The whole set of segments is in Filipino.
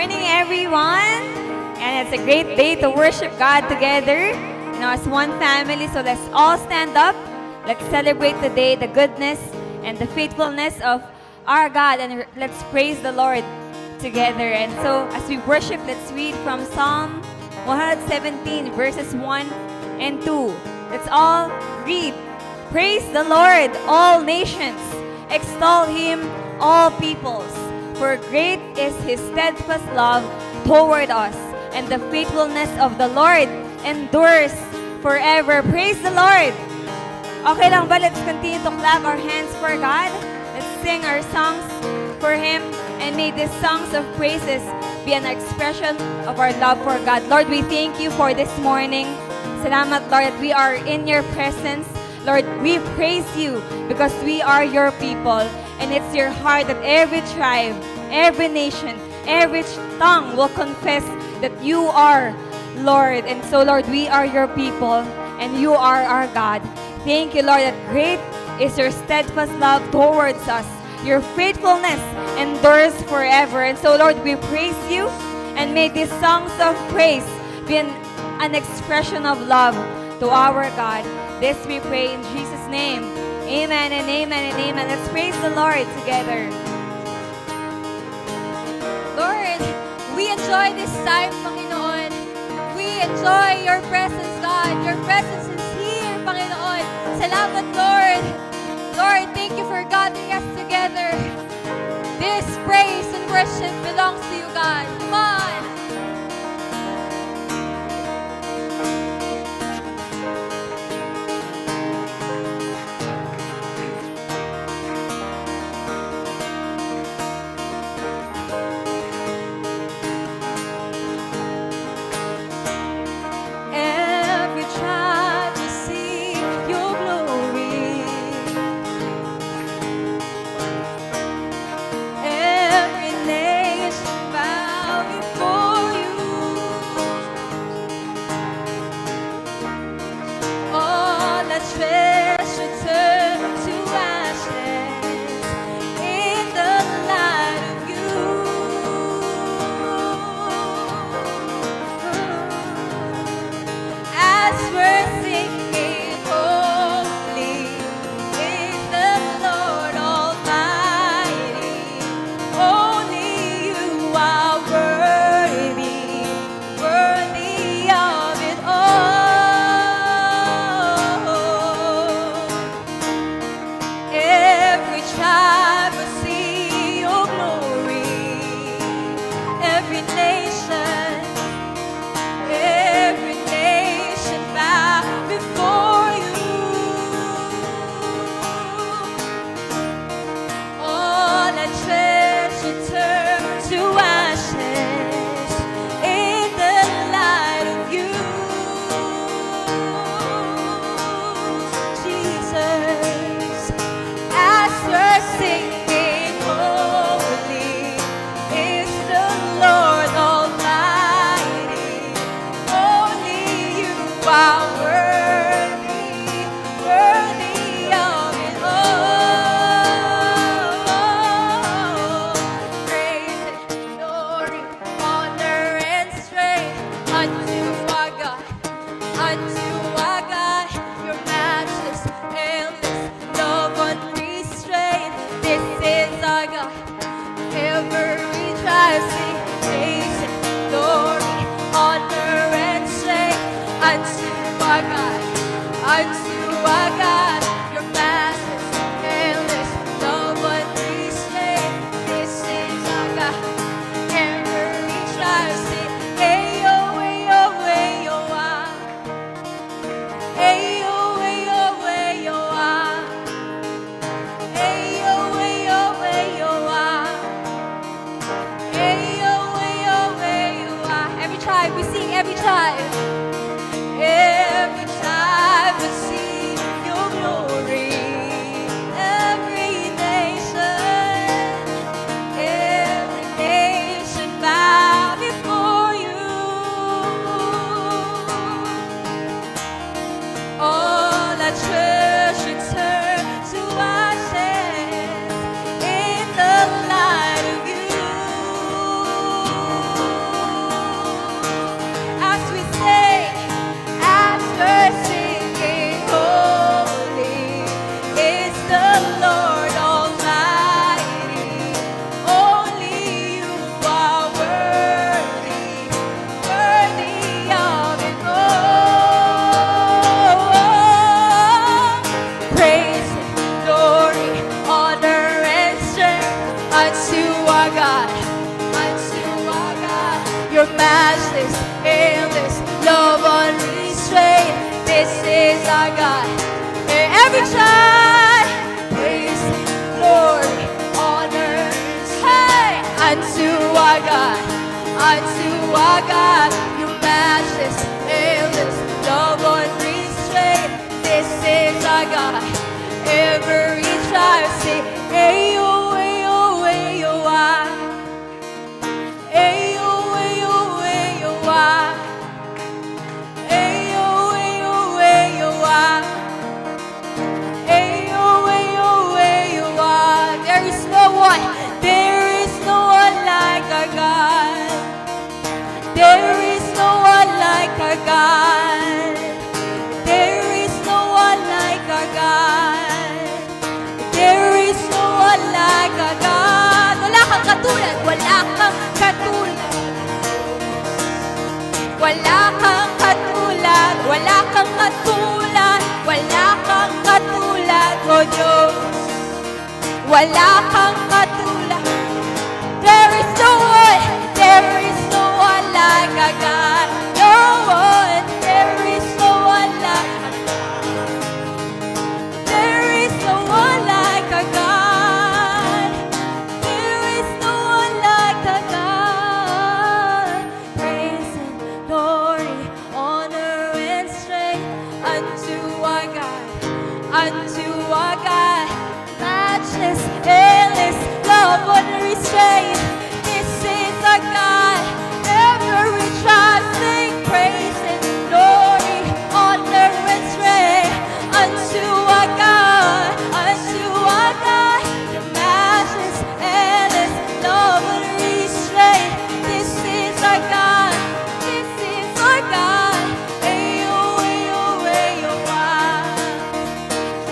morning, everyone. And it's a great day to worship God together, as one family. So let's all stand up. Let's celebrate today the goodness and the faithfulness of our God, and let's praise the Lord together. And so as we worship, let's read from Psalm 117, verses 1 and 2. Let's all read. Praise the Lord, all nations. Extol Him, all peoples. For great is His steadfast love toward us, and the faithfulness of the Lord endures forever. Praise the Lord! Okay lang ba? Let's continue to clap our hands for God. Let's sing our songs for Him. And may these songs of praises be an expression of our love for God. Lord, we thank You for this morning. Salamat, Lord, that we are in Your presence. Lord, we praise You because we are Your people. And it's Your heart that every tribe, every nation, every tongue will confess that You are Lord. And so, Lord, we are Your people and You are our God. Thank You, Lord, that great is Your steadfast love towards us. Your faithfulness endures forever. And so, Lord, we praise You, and may these songs of praise be an expression of love to our God. This we pray in Jesus' name. Amen and amen and amen. Let's praise the Lord together. Lord, we enjoy this time, Panginoon. We enjoy Your presence, God. Your presence is here, Panginoon. Salamat, Lord. Lord, thank You for gathering us together. This praise and worship belongs to You, God. Come on. Every tribe will see Your glory. Every nation bow before You. All that treasure turn to ashes in the light of You. As we're singing, holy is the Lord Almighty. Only You are worthy, worthy of it all. Every tribe will see Your glory. Every nation bow before You. All that treasure turn to ashes in the light of You. Jesus, as we're singing, holy is the Lord Almighty. Only You are worthy, worthy of it all. Praise and glory, honor and strength unto our God, unto our God. Your matchless, endless love unrestrained. This is our God. Every tribe sing, praise and glory, honor and strength unto our God, unto our God. Your matchless, endless love unrestrained. This is our God. Every tribe sing, ayo, ayo, ayo, ah. Ayo, ayo, ayo, ah. Ayo, ayo, ayo, ah. Ayo, ayo, ayo, ah. Every tribe, we sing every tribe. Every tribe will see Your glory. every child. Praise, glory, honor, hey, unto our God, you matchless, endless, love unrestrained. This is our God. Every child say, Ayo, Ayo, Ayo, ah. Ayo, Ayo, Ayo, ah. Ayo, Ayo, Ayo, ah. Ayo, Ayo, Ayo, ah. There is no one like our God. There is no one like our God. There is no one like our God. There is no one like our God. Wala kang katulad, wala kang katulad. Wala kang katulad, wala kang katulad, wala kang katulad, oh Diyos. Wala kang katulad. There is no one like our God. No one, there is no one like our God. There is no one like our God. There is no one like our God. Praise and glory, honor and strength unto our God, matchless, endless, love unrestrained. This is our God. Every child sing praise and glory, honor and strength unto our God, the matchless, endless, love unrestrained. This is our God. Ayo, ayo, ayo, ah.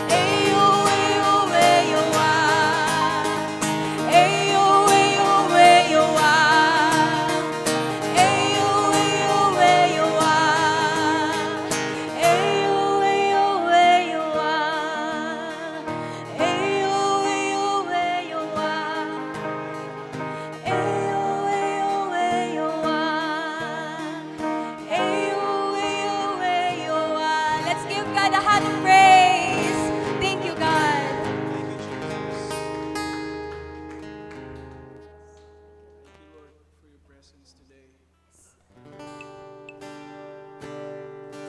Ayo, ayo, ayo, ah. Ayo, ayo, ayo, ah. Ayo, ayo, ayo, ah. Ayo, ayo, ayo, ah. Ayo, ayo, ayo, ah. Ayo, ayo, ayo, ah. Ayo, ayo, ayo, ah. Let's give God a hand of praise. Thank you, God. Thank you, Lord, for your presence today.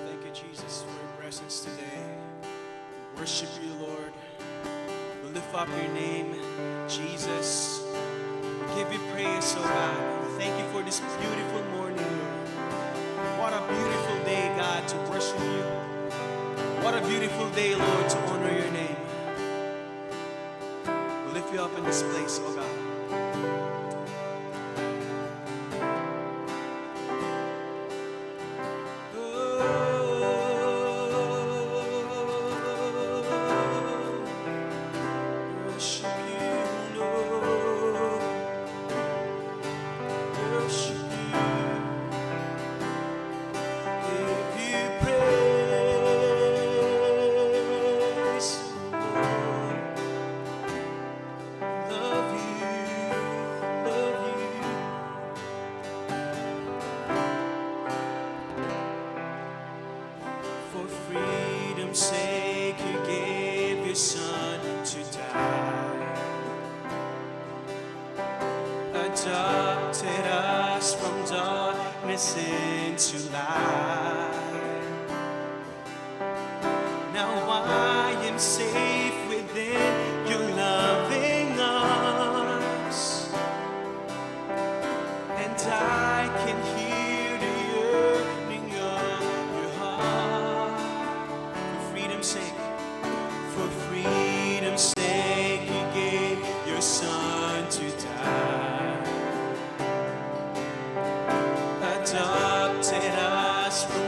Thank you, Jesus, for your presence today. We worship you, Lord. We lift up your name, Jesus. We give you praise, oh God. Thank you for this beautiful morning, Lord. What a beautiful day, God, to worship you. What a beautiful day, Lord, to honor your name. We lift you up in this place, oh God. Worship you, Lord. Worship you. Give you praise, Lord. Love you, love you. For freedom's sake, you gave your son to die. Adopted us from darkness into light. Now I am safe within your loving arms, and I can hear the yearning of your heart. For freedom's sake, you gave your son to die. Adopted us from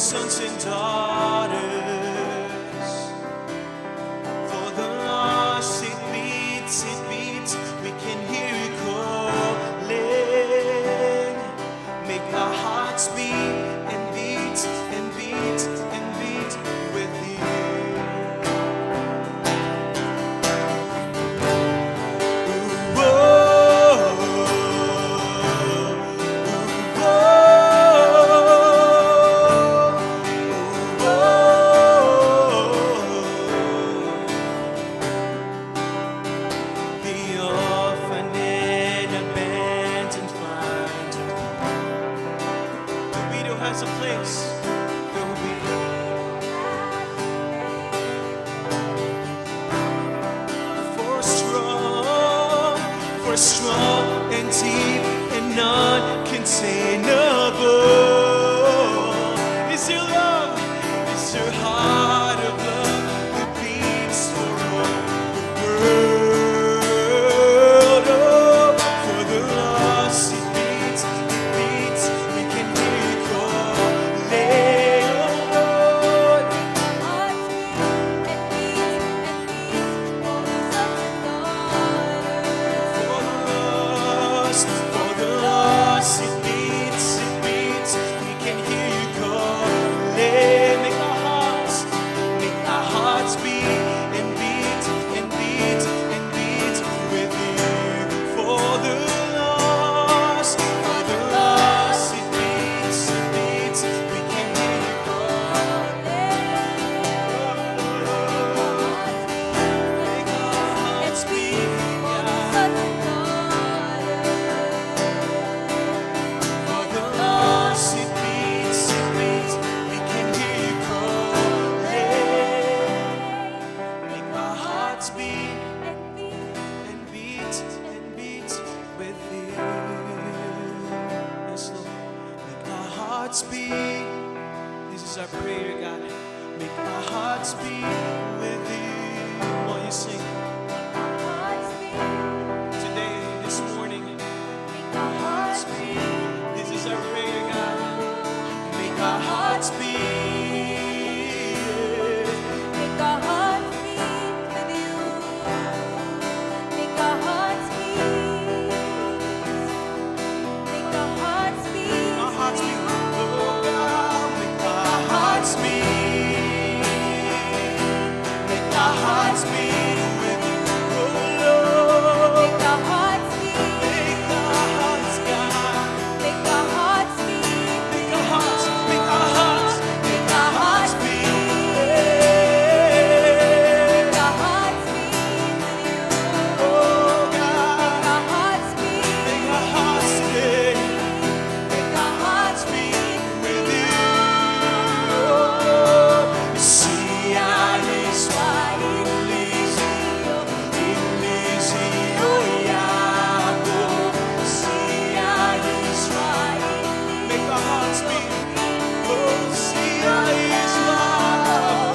sons and daughters. For the lost, it beats, we can hear you calling. Make our hearts beat and beat and beat and beat with you. The orphan and abandoned find the widow has a place. The widow for strong and deep and uncontainable is your love, is your heart of love that beats for all the world. Oh, for the lost it beats, we can hear you calling, oh Lord. For the lost, it beats, we can hear you calling. Make our hearts beat and beat and beat and beat with you. For the lost, it beats, we can hear you calling. Make our hearts beat, For the lost, it beats, we can hear you calling. Make our hearts beat and beat and beat with you. Yes, Lord. Make our hearts beat. This is our prayer, God. Make our hearts beat with you. While you sing today, this morning. Make our hearts beat. This is our prayer, God. Make our hearts beat. Make our hearts beat with you. Make our hearts beat. Make our hearts beat. Our hearts beat. Oh, God. Make our hearts beat. Make our hearts beat with you. Oh, Lord. Make our hearts beat. Make our hearts, God. Make our hearts beat. Make our hearts, make our hearts, Make our hearts beat. Make our hearts beat with you. Oh, Make God. our hearts beat. Make our hearts today. Make our hearts beat With you. See, I is why it lives in See, I is why. Make our hearts beat. Oh, see, I is why.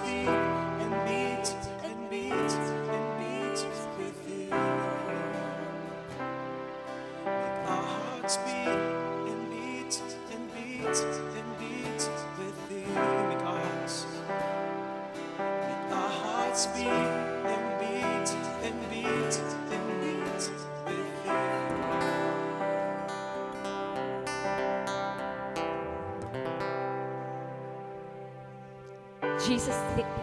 Beat and beat and beat and beat with you. Make our hearts beat and beat and beat and beat with you. Make our hearts beat and beat and beat and beat with you. Jesus,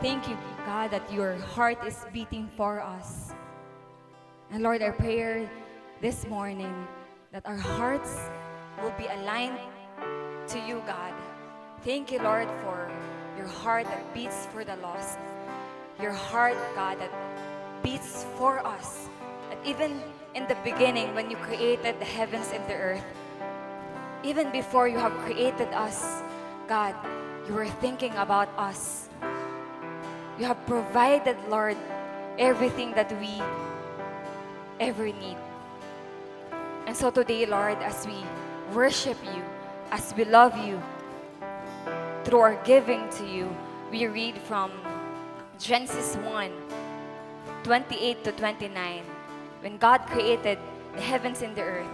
thank you, God, that your heart is beating for us. And Lord, our prayer this morning that our hearts will be aligned to you, God. Thank you, Lord, for your heart that beats for the lost. Your heart, God, that beats for us. That even in the beginning, when you created the heavens and the earth, even before you have created us, God, you were thinking about us. You have provided, Lord, everything that we ever need. And so today, Lord, as we worship you, as we love you, through our giving to you, we read from Genesis 1:28 to 29, when God created the heavens and the earth.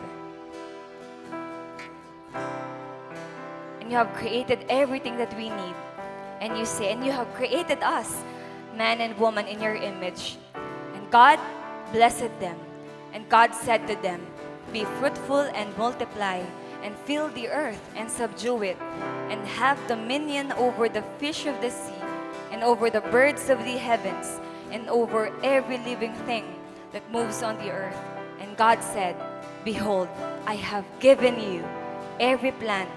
And you have created everything that we need. And you say, and you have created us, man and woman, in your image. And God blessed them. And God said to them, be fruitful and multiply, and fill the earth and subdue it, and have dominion over the fish of the sea, and over the birds of the heavens, and over every living thing that moves on the earth. And God said, behold, I have given you every plant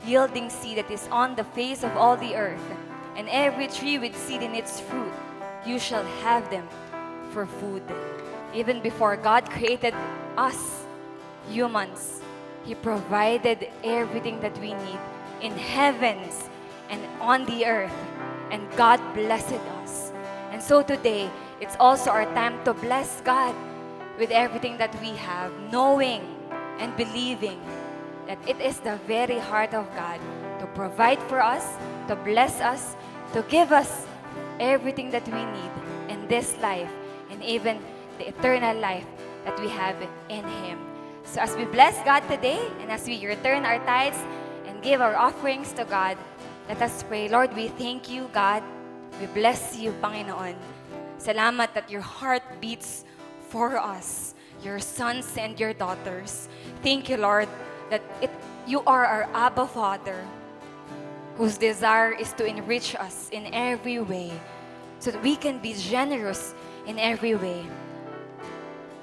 yielding seed that is on the face of all the earth, and every tree with seed in its fruit. You shall have them for food. Even before God created us, humans, He provided everything that we need in heavens and on the earth. And God blessed us. And so today, it's also our time to bless God with everything that we have, knowing and believing that it is the very heart of God to provide for us, to bless us, to give us everything that we need in this life and even the eternal life that we have in Him. So as we bless God today and as we return our tithes and give our offerings to God, let us pray. Lord, we thank you, God. We bless you, Panginoon. Salamat that your heart beats for us, your sons and your daughters. Thank you, Lord, that you are our Abba Father, whose desire is to enrich us in every way so that we can be generous in every way.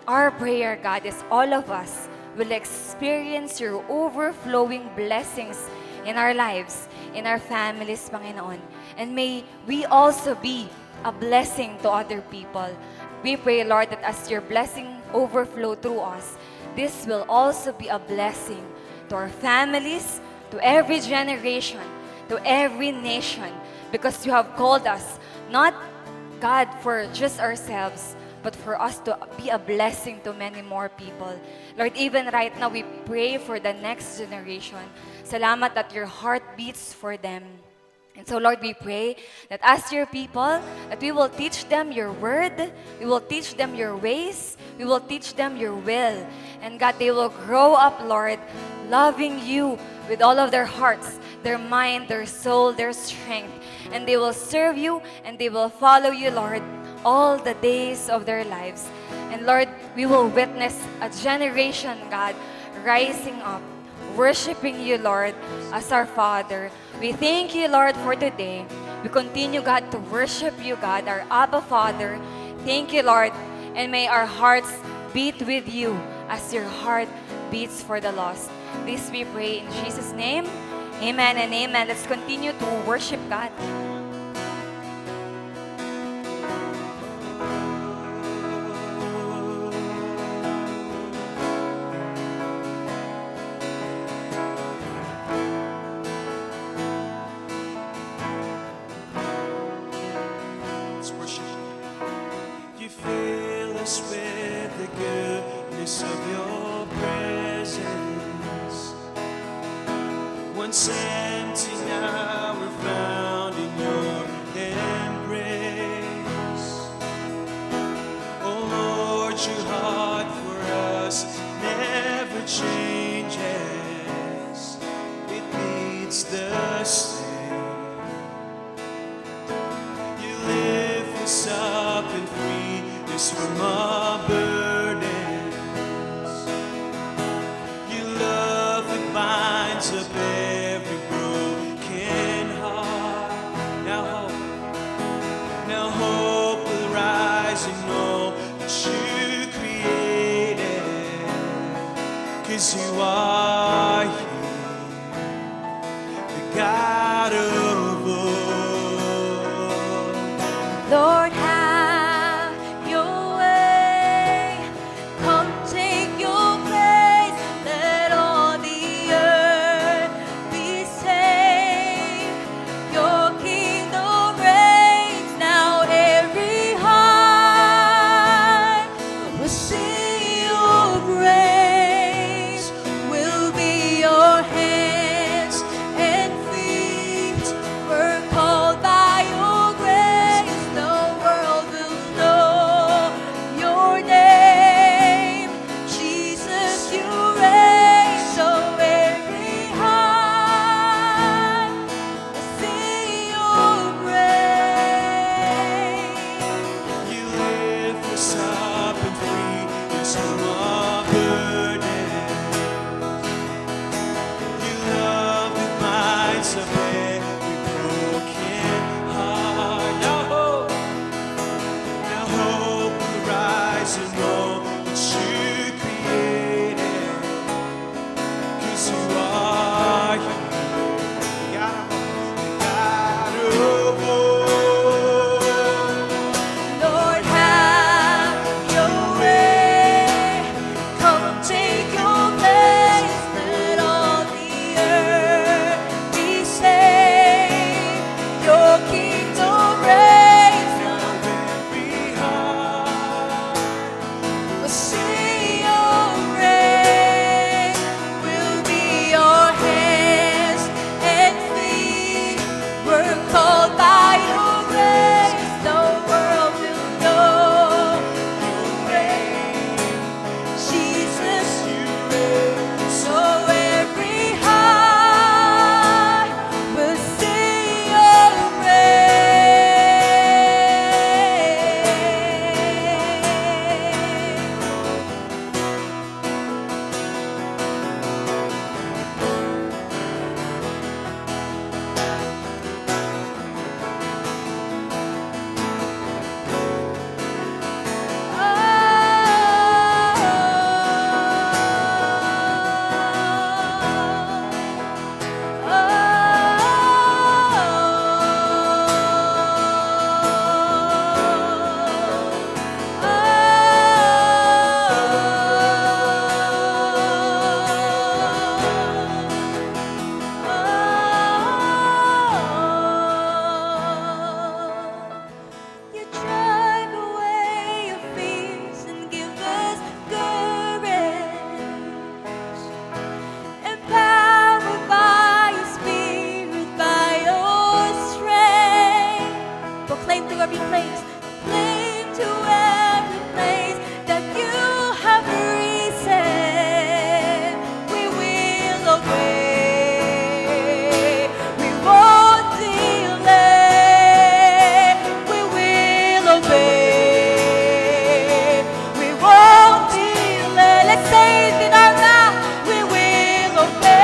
Our prayer, God, is all of us will experience your overflowing blessings in our lives, in our families, Panginoon. And may we also be a blessing to other people. We pray, Lord, that as your blessing overflow through us, this will also be a blessing to our families, to every generation, to every nation, because you have called us, not, God, for just ourselves, but for us to be a blessing to many more people. Lord, even right now, we pray for the next generation. Salamat that your heart beats for them. And so, Lord, we pray that as your people, that we will teach them your word, we will teach them your ways, we will teach them your will. And God, they will grow up, Lord, loving you with all of their hearts, their mind, their soul, their strength. And they will serve you and they will follow you, Lord, all the days of their lives. And Lord, we will witness a generation, God, rising up, worshiping you, Lord, as our Father. We thank you, Lord, for today. We continue, God, to worship you, God, our Abba Father. Thank you, Lord, and may our hearts beat with you as your heart beats for the lost. This we pray in Jesus' name. Amen and amen. Let's continue to worship God. Let's worship you. You fill us with the goodness of your presence. Once empty, now we're found in your embrace. Oh Lord, your heart for us never changes. It beats the same. You lift us up and free us from our burdens. You love that binds up every broken heart. Now hope will rise and know that you created. 'Cause you are here, the God of all. Lord, have your some of burden. You love with minds of every broken heart. Now hope will rise and all that you created. 'Cause you are God of all. Lord, have your way. Come take your place. Let all the earth be saved. Your kingdom reigns. Now every heart We'll see your reign. We'll be your hands and feet. We're called by your grace. The world will know you reign. Jesus, you reign. So every heart will see your reign. You drive away your fears and give us courage. Empowered by your spirit, by your strength. Proclaim to every place, proclaim to every place that you have risen. We will obey. We won't delay. We will obey. We won't delay. Let's say it in our mouth. We will obey.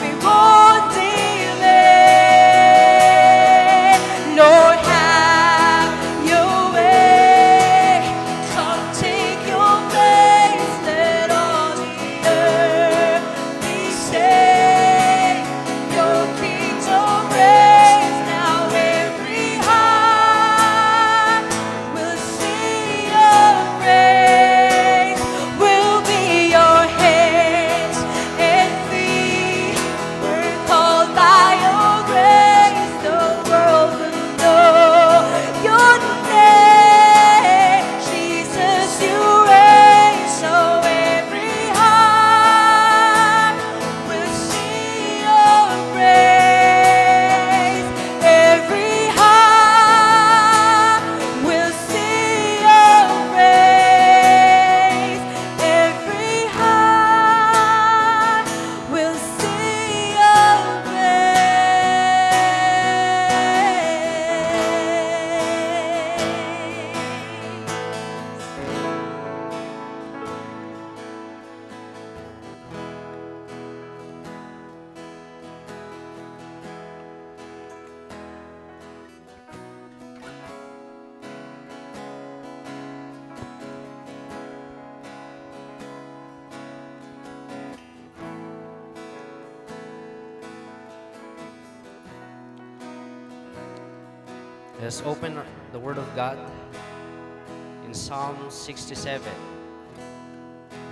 We won't delay. Lord, have your way. Come take your place. Let all the earth be saved. Your kingdom reigns. Now every heart will see your praise. We'll be your hands and feet. We're called by your grace. The world will know your name. Jesus, you reign. So every heart will see your praise. Every heart will see your praise. Every heart will see your Let's open the Word of God in Psalm 67,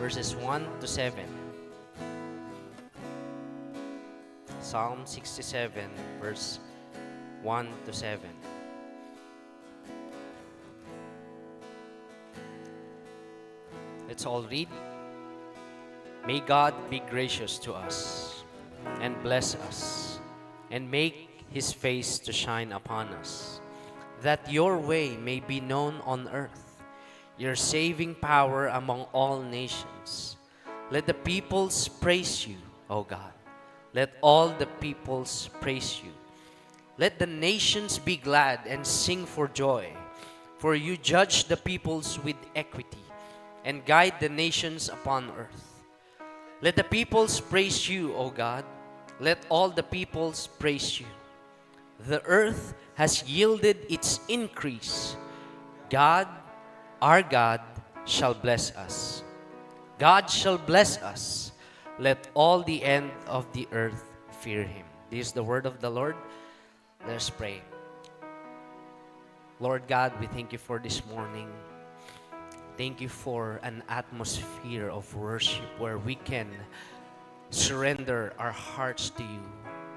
verses 1 to 7. Psalm 67, verse 1 to 7. Let's all read. May God be gracious to us and bless us and make His face to shine upon us, that your way may be known on earth, your saving power among all nations. Let the peoples praise you, O God. Let all the peoples praise you. Let the nations be glad and sing for joy. For you judge the peoples with equity and guide the nations upon earth. Let the peoples praise you, O God. Let all the peoples praise you. The earth has yielded its increase. God, our God, shall bless us. God shall bless us. Let all the end of the earth fear him. This is the word of the Lord. Let us pray. Lord God, we thank you for this morning. Thank you for an atmosphere of worship where we can surrender our hearts to you,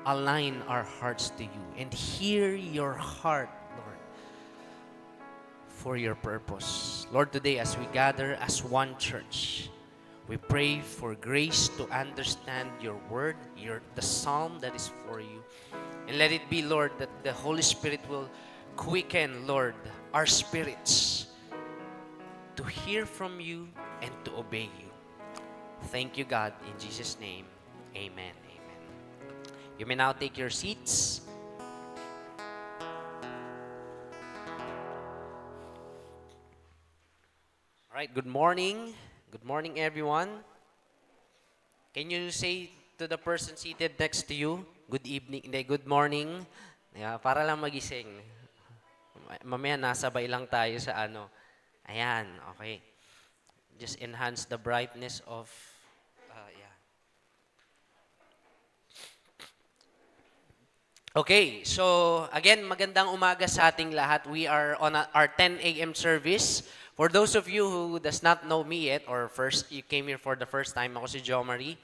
align our hearts to you, and hear your heart, Lord, for your purpose. Lord, today as we gather as one church, we pray for grace to understand your word, the psalm that is for you. And let it be, Lord, that the Holy Spirit will quicken, Lord, our spirits to hear from you and to obey you. Thank you, God. In Jesus' name, amen. Amen. You may now take your seats. All right, good morning. Good morning, everyone. Can you say to the person seated next to you, good evening, hindi, good morning? Yeah, para lang magising. Mamaya nasabay lang tayo sa ano. Ayan, okay. Just enhance the brightness of, yeah. Okay, so again, magandang umaga sa ating lahat. We are on our 10 a.m. service. For those of you who does not know me yet, or first you came here for the first time, ako si Jo Marie.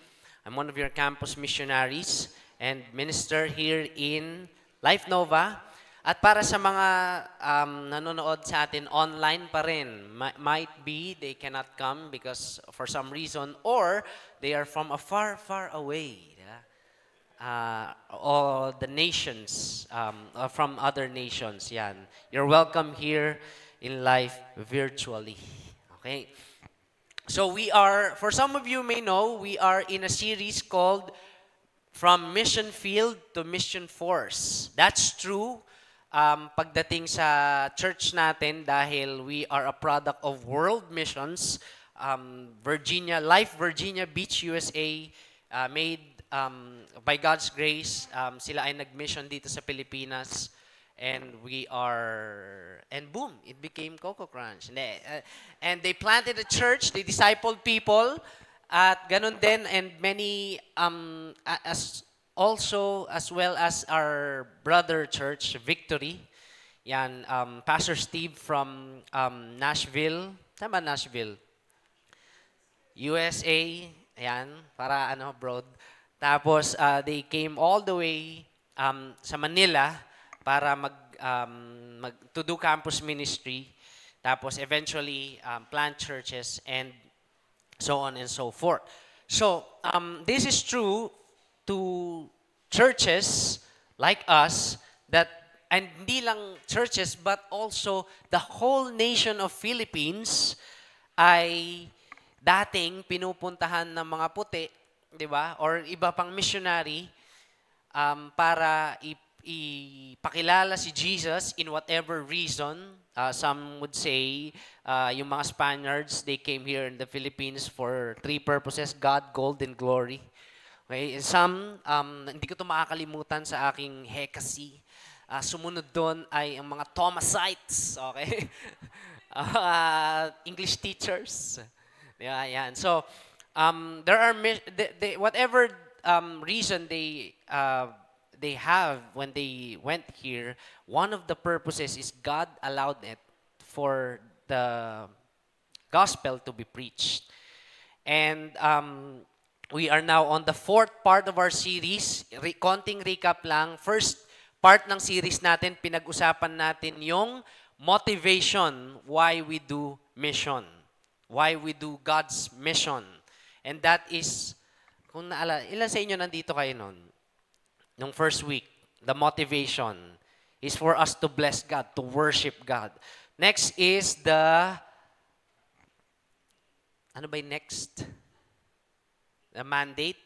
I'm one of your campus missionaries and minister here in Life Nova. At para sa mga nanonood sa atin online pa rin, might be they cannot come because for some reason, or they are from a far, far away. Or the nations, from other nations. Yan. You're welcome here in life virtually. Okay? So we are, for some of you may know, we are in a series called From Mission Field to Mission Force. That's true. Pagdating sa church natin dahil we are a product of world missions, Life Virginia Beach, USA, made by God's grace, sila ay nag-mission dito sa Pilipinas, and boom, it became Coco Crunch. And they planted a church, they discipled people, at ganun din, and many, as well as our brother church, Victory. Yan, Pastor Steve from Nashville. Tama, Nashville? USA. Ayan, para broad. Tapos, they came all the way sa Manila para to do campus ministry. Tapos, eventually, plant churches and so on and so forth. So, this is true to churches like us and hindi lang churches but also the whole nation of Philippines ay dating pinupuntahan ng mga puti, di ba? Or iba pang missionary para ipakilala si Jesus in whatever reason. Some would say yung mga Spaniards, they came here in the Philippines for 3 purposes: God, gold, and glory. Okay? And some, hindi ko ito makakalimutan sa aking hekasi. Sumunod doon ay ang mga Thomasites. Okay? English teachers. Yeah, yan. So, there are whatever reason they have when they went here. One of the purposes is God allowed it for the gospel to be preached. And we are now on the 4th part of our series. Konting recap lang. First part ng series natin, pinag-usapan natin yung motivation why we do mission. Why we do God's mission. And that is, kung naalala, ilan sa inyo nandito kayo nun? Nung first week, the motivation is for us to bless God, to worship God. Next is ano ba yung next? The mandate.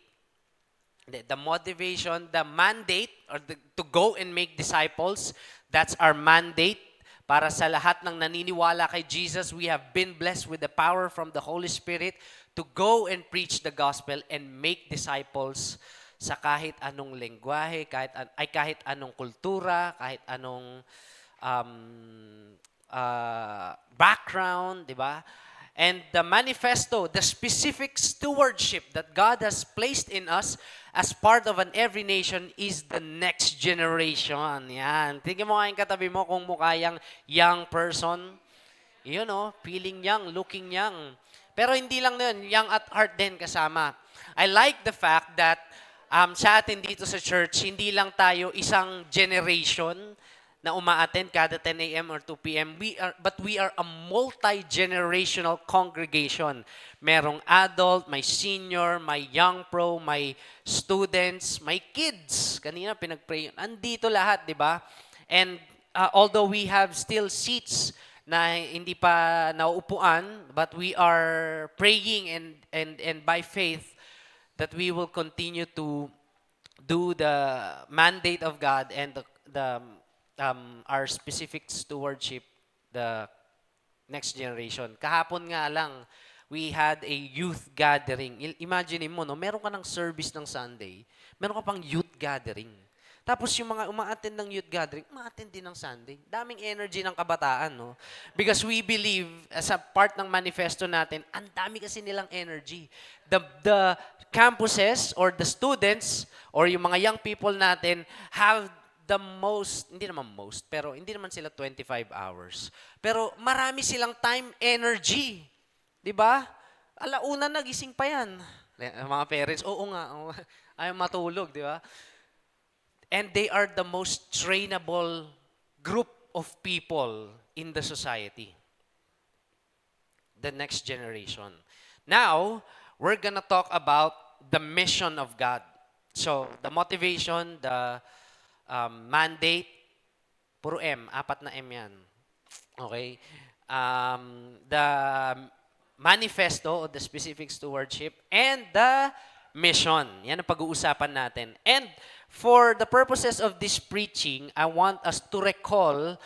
The motivation, the mandate, or to go and make disciples, that's our mandate. Para sa lahat ng naniniwala kay Jesus, we have been blessed with the power from the Holy Spirit to go and preach the gospel and make disciples sa kahit anong lengguwahe, kahit anong kultura, kahit anong background, di ba? And the manifesto, the specific stewardship that God has placed in us as part of an every nation is the next generation. Yan. Tingnan mo nga yung katabi mo kung mukha yung young person. You know, feeling young, looking young. Pero hindi lang yun, young at heart din kasama. I like the fact that sa atin dito sa church, hindi lang tayo isang generation na uma-attend kada 10 a.m. or 2 p.m. But we are a multi-generational congregation. Merong adult, may senior, may young pro, may students, may kids. Kanina pinag-pray. Andito lahat, di ba? And although we have still seats na hindi pa nauupuan, but we are praying and by faith that we will continue to do the mandate of God and our specific stewardship, the next generation. Kahapon nga lang, we had a youth gathering. Imagine mo, no, meron ka ng service ng Sunday, meron ka pang youth gathering. Tapos yung mga uma-attend ng youth gathering, uma-attend din ng Sunday. Daming energy ng kabataan, no? Because we believe, as a part ng manifesto natin, ang dami kasi nilang energy. The campuses or the students or yung mga young people natin have the most, hindi naman most, pero hindi naman sila 25 hours. Pero marami silang time, energy. Di ba? Alauna nagising pa yan. Mga parents, oo nga, ayaw matulog, di ba? And they are the most trainable group of people in the society. The next generation. Now, we're gonna talk about the mission of God. So, the motivation, the mandate, puro M, 4 na M yan. Okay? The manifesto, or the specific stewardship, and the mission. Yan ang pag-uusapan natin. And for the purposes of this preaching, I want us to recall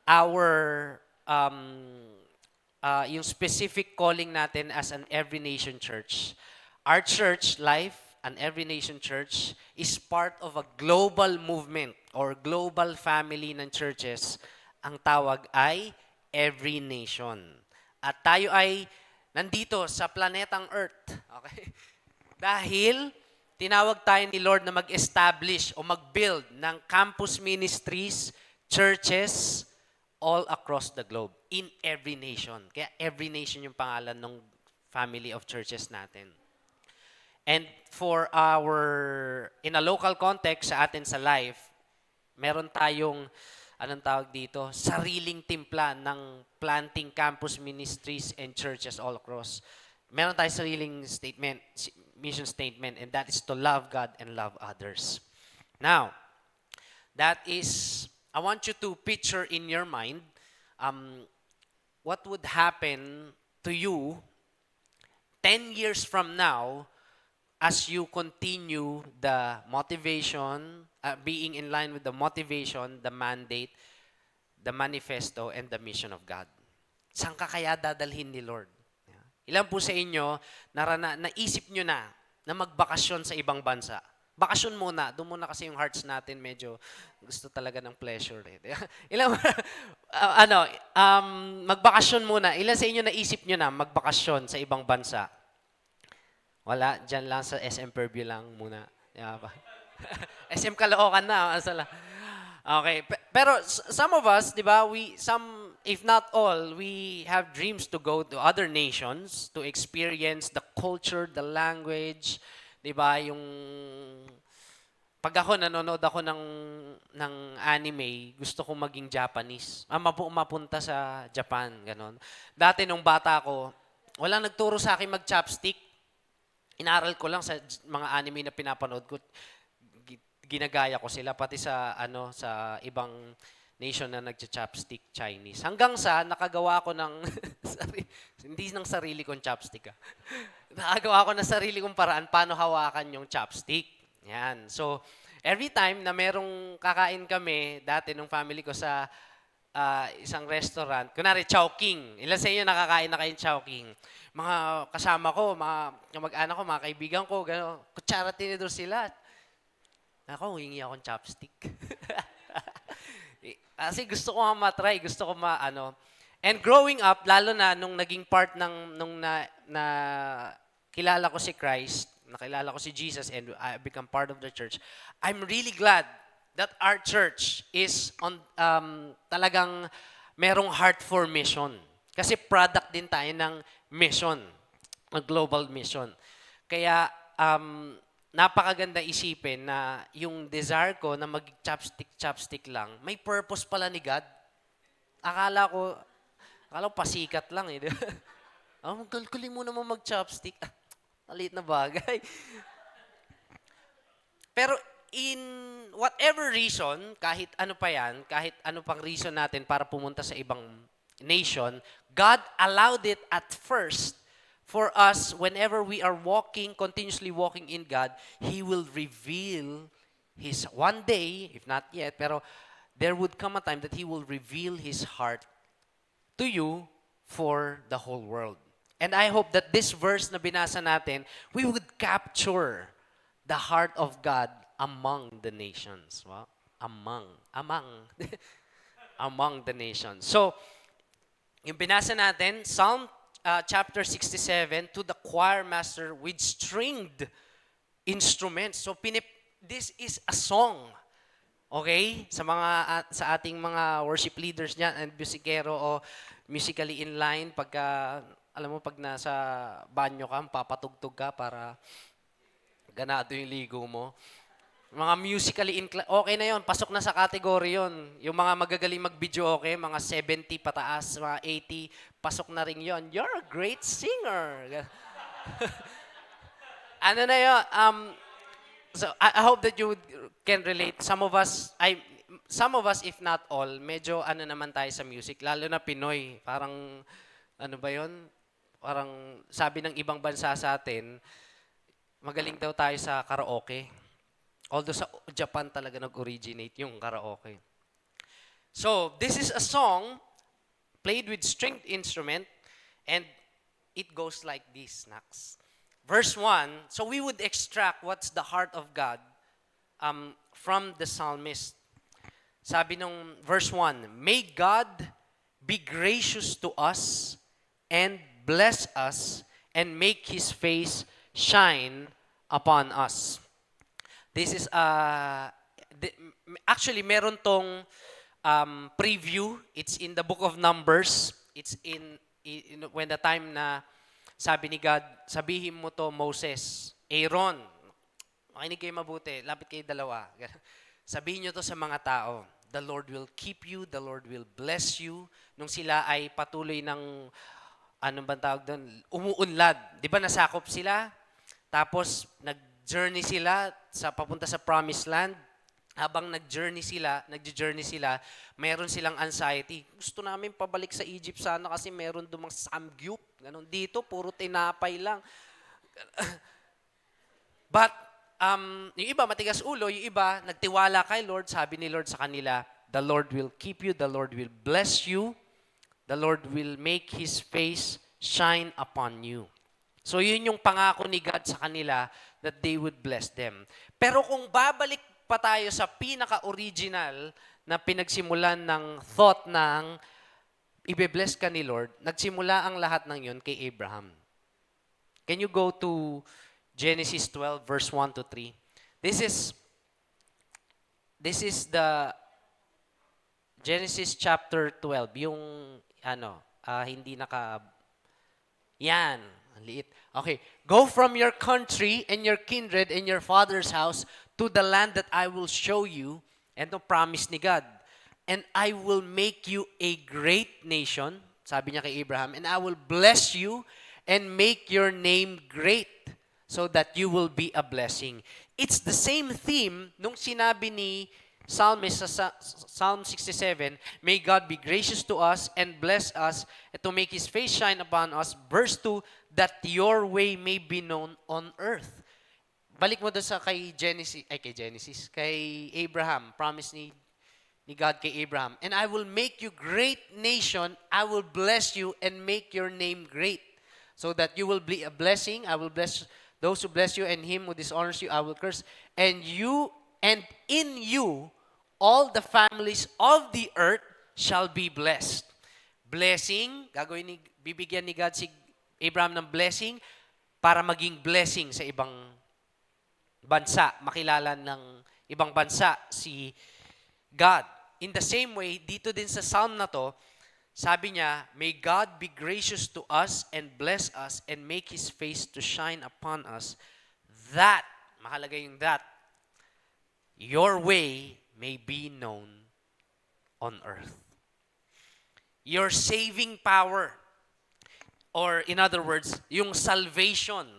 our yung specific calling natin as an Every Nation Church. Our church life, an Every Nation Church, is part of a global movement or global family ng churches. Ang tawag ay Every Nation. At tayo ay nandito sa planetang Earth. Okay? Dahil tinawag tayo ni Lord na mag-establish o mag-build ng campus ministries, churches, all across the globe, in every nation. Kaya every nation yung pangalan ng family of churches natin. And for in a local context sa atin sa life, meron tayong, anong tawag dito, sariling timpla ng planting campus ministries and churches all across. Meron tayong sariling statement, mission statement, and that is to love God and love others. Now, that is, I want you to picture in your mind what would happen to you 10 years from now as you continue the motivation, being in line with the motivation, the mandate, the manifesto, and the mission of God. Saan ka kaya dadalhin ni Lord? Ilan po sa inyo, naisip nyo na magbakasyon sa ibang bansa? Bakasyon muna. Doon muna kasi yung hearts natin medyo gusto talaga ng pleasure. Ilan, magbakasyon muna. Ilan sa inyo naisip nyo na magbakasyon sa ibang bansa? Wala, dyan lang sa SM Purview lang muna. SM Caloocan na. Okay, pero some of us, di ba, if not all, we have dreams to go to other nations to experience the culture, the language, di ba, yung pag ako nanonood ako ng anime, gusto kong maging Japanese. Mapunta sa Japan, ganon. Dati nung bata ko, walang nagturo sa akin mag-chopstick. Inaral ko lang sa mga anime na pinapanood ko. Ginagaya ko sila pati sa sa ibang nation na nagcha-chopstick Chinese. Hanggang sa nakagawa ko ng hindi ng sarili kong chopstick. Nakagawa ko ng sarili kong paraan paano hawakan yung chopstick. Yan. So, every time na merong kakain kami dati nung family ko sa isang restaurant, kunwari Chowking. Ilan sa inyo nakakain na kayong Chowking? Mga kasama ko, mga mag-anak ko, mga kaibigan ko, gano'n, kutsara tinidor sila. Ako, hingi akong chopstick. Kasi gusto ko nga matry, gusto ko ano. And growing up, lalo na nung naging part nung na kilala ko si Christ, nakilala ko si Jesus, and I become part of the church, I'm really glad that our church is on talagang merong heart for mission. Kasi product din tayo ng mission, ng global mission. Kaya napakaganda isipin na yung desire ko na mag-chopstick lang, may purpose pala ni God. Akala ko pasikat lang eh. Galing mo naman mag-chopstick. Maliit na bagay. Pero in whatever reason, kahit ano pa yan, kahit ano pang reason natin para pumunta sa ibang nation, God allowed it at first for us, whenever we are walking, continuously walking in God, He will reveal His, one day, if not yet, pero there would come a time that He will reveal His heart to you for the whole world. And I hope that this verse na binasa natin, we would capture the heart of God among the nations. Wow. Among the nations. So, yung binasa natin, Psalm chapter 67, to the choir master with stringed instruments. So, this is a song. Okay? Sa ating mga worship leaders niyan and musikero o musically in line, pagka, alam mo, pag nasa banyo ka, papatugtog ka para ganado yung ligo mo. Mga musically inclined, okay na yon, pasok na sa category yon. Yung mga magagaling mag-video, okay, mga 70 pataas, mga 80, pasok na rin yon. You're a great singer. Ano na yun? So I hope that you can relate. Some of us, if not all, medyo ano naman tayo sa music, lalo na Pinoy. Parang, ano ba yon? Parang sabi ng ibang bansa sa atin, magaling daw tayo sa karaoke. Although sa Japan talaga nag-originate yung karaoke. So, this is a song played with stringed instrument, and it goes like this, Nax. Verse 1, so we would extract what's the heart of God from the psalmist. Sabi nung verse 1, may God be gracious to us and bless us and make His face shine upon us. This is, actually, meron tong preview. It's in the book of Numbers. It's when the time na sabi ni God, sabihin mo to Moses, Aaron, makinig kayo mabuti, lapit kayo dalawa. Sabihin nyo to sa mga tao, the Lord will keep you, the Lord will bless you. Nung sila ay patuloy ng, anong bang tawag doon, umuunlad. Di ba nasakop sila? Tapos, nag-journey sila papunta sa promised land. Habang nag-journey sila, mayroon silang anxiety. Gusto namin pabalik sa Egypt sana kasi meron dumang samgyup. Ganon dito, puro tinapay lang. But, yung iba matigas ulo, yung iba nagtiwala kay Lord, sabi ni Lord sa kanila, the Lord will keep you, the Lord will bless you, the Lord will make His face shine upon you. So yun yung pangako ni God sa kanila that they would bless them. Pero kung babalik pa tayo sa pinaka-original na pinagsimulan ng thought ng ibe-bless ka ni Lord, nagsimula ang lahat ng yun kay Abraham. Can you go to Genesis 12 verse 1 to 3? This is the Genesis chapter 12, yung hindi yan, ang liit. Okay, go from your country and your kindred and your father's house to the land that I will show you, and the promise ni God. And I will make you a great nation, sabi niya kay Abraham, and I will bless you and make your name great so that you will be a blessing. It's the same theme nung sinabi ni Psalmist sa Psalm 67, may God be gracious to us and bless us and to make His face shine upon us. Verse 2, that your way may be known on earth. Balik mo doon sa kay Abraham, promise ni God kay Abraham, and I will make you great nation, I will bless you and make your name great, so that you will be a blessing. I will bless those who bless you, and him who dishonors you, I will curse. And in you, all the families of the earth shall be blessed. Blessing, bibigyan ni God si Abraham ng blessing para maging blessing sa ibang bansa, makilala ng ibang bansa si God. In the same way, dito din sa psalm na to, sabi niya, may God be gracious to us and bless us and make His face to shine upon us, that, mahalaga yung that, your way may be known on earth. Your saving power, or in other words, yung salvation.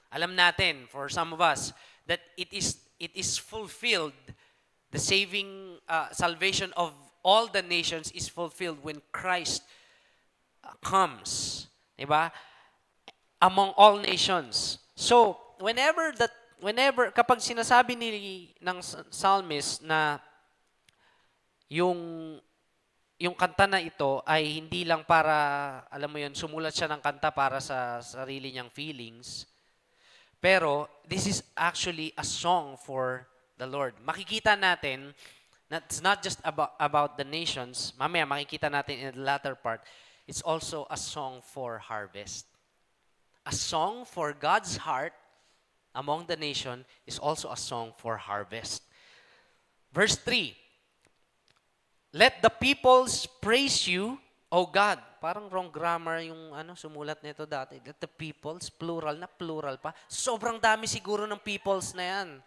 Alam natin, for some of us, that it is fulfilled. The saving salvation of all the nations is fulfilled when Christ comes, diba? Among all nations. So, whenever kapag sinasabi ng psalmist na yung kanta na ito ay hindi lang para, alam mo yun, sumulat siya ng kanta para sa sarili niyang feelings, pero this is actually a song for the Lord. Makikita natin that it's not just about the nations. Mamaya makikita natin in the latter part, it's also a song for harvest. A song for God's heart among the nation is also a song for harvest. Verse 3, let the peoples praise you, O God. Parang wrong grammar yung sumulat nito dati. Let the peoples, plural pa. Sobrang dami siguro ng peoples na yan.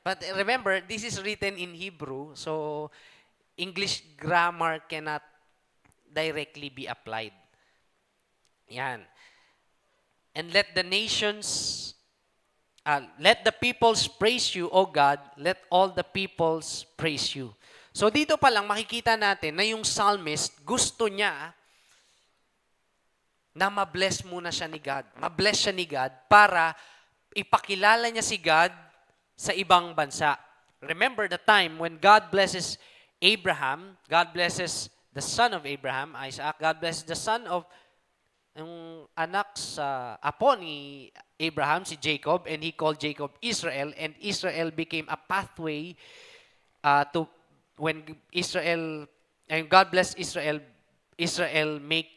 But remember, this is written in Hebrew, so English grammar cannot directly be applied. Yan. And let the peoples praise you, O God. Let all the peoples praise you. So dito pa lang makikita natin na yung psalmist, gusto niya na mabless muna siya ni God. Mabless siya ni God para ipakilala niya si God sa ibang bansa. Remember the time when God blesses Abraham, God blesses the son of Abraham, Isaac, God blesses the son of yung anak sa apo ni Abraham, si Jacob, and he called Jacob Israel, and Israel became a pathway to when Israel, and God bless Israel, Israel make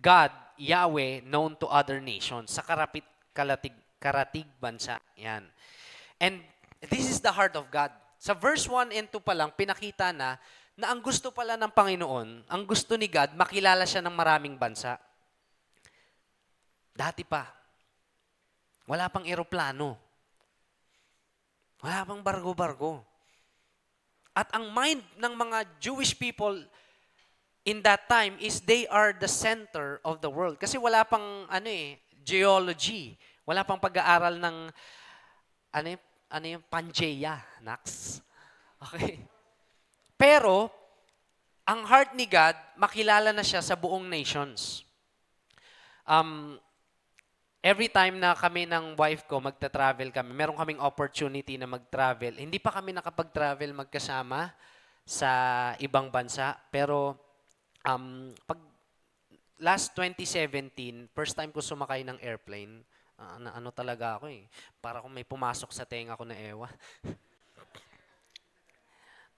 God, Yahweh, known to other nations sa karatig bansa. Yan. And this is the heart of God. Sa verse 1 and 2 pa lang, pinakita na ang gusto pala ng Panginoon, ang gusto ni God, makilala siya ng maraming bansa. Dati pa. Wala pang eroplano. Wala pang bargo-bargo. At ang mind ng mga Jewish people in that time is they are the center of the world. Kasi wala pang geology. Wala pang pag-aaral ng yung Pangaea, Nax. Okay. Pero ang heart ni God, makilala na siya sa buong nations. Every time na kami ng wife ko magta-travel kami, meron kaming opportunity na mag-travel. Hindi pa kami nakapag-travel magkasama sa ibang bansa, pero pag last 2017, first time ko sumakay ng airplane, talaga ako para kung may pumasok sa tenga ko na ewa.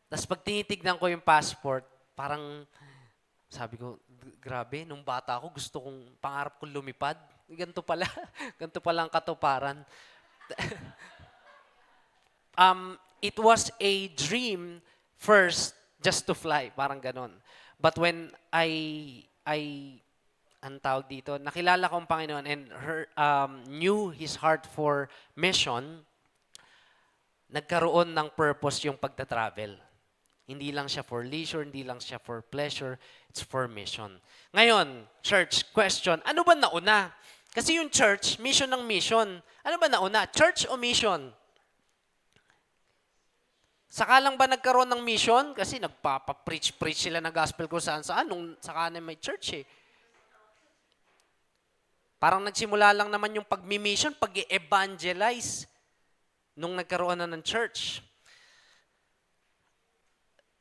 Tapos pag tinitignan ko yung passport, parang sabi ko, grabe, nung bata ako, pangarap kong lumipad. Ganito pala. Ganito pala ang katuparan. It was a dream first just to fly. Parang ganon. But when ang tawag dito, nakilala ko ang Panginoon and knew His heart for mission, nagkaroon ng purpose yung pagta-travel. Hindi lang siya for leisure, hindi lang siya for pleasure, it's for mission. Ngayon, church, question, ano ba nauna? Kasi yung church, mission ng mission. Ano ba nauna? Church o mission? Saka lang ba nagkaroon ng mission? Kasi nagpapreach sila ng gospel kung saan-saan. Nung saka na may church Parang nagsimula lang naman yung pag-mission, pag-evangelize nung nagkaroon na ng church.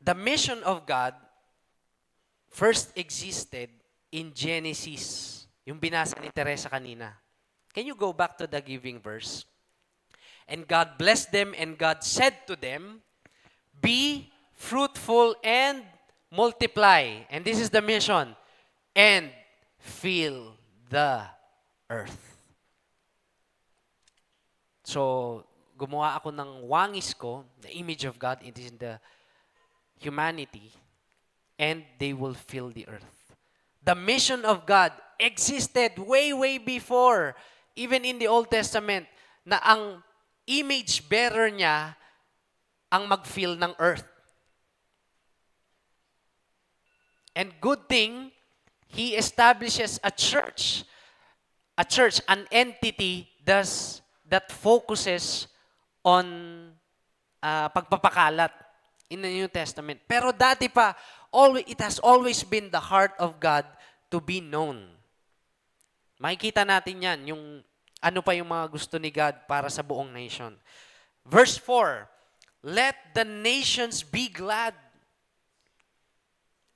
the mission of God first existed in Genesis. Yung binasa ni Teresa kanina. Can you go back to the giving verse? And God blessed them, and God said to them, be fruitful and multiply. And this is the mission. And fill the earth. So, gumawa ako ng wangis ko, the image of God, it is in the humanity, and they will fill the earth. The mission of God existed way, way before, even in the Old Testament, na ang image bearer niya ang mag-fill ng earth. And good thing, He establishes a church, an entity that focuses on pagpapakalat in the New Testament. Pero dati pa, it has always been the heart of God to be known. Makikita natin yan, yung ano pa yung mga gusto ni God para sa buong nation. Verse 4, let the nations be glad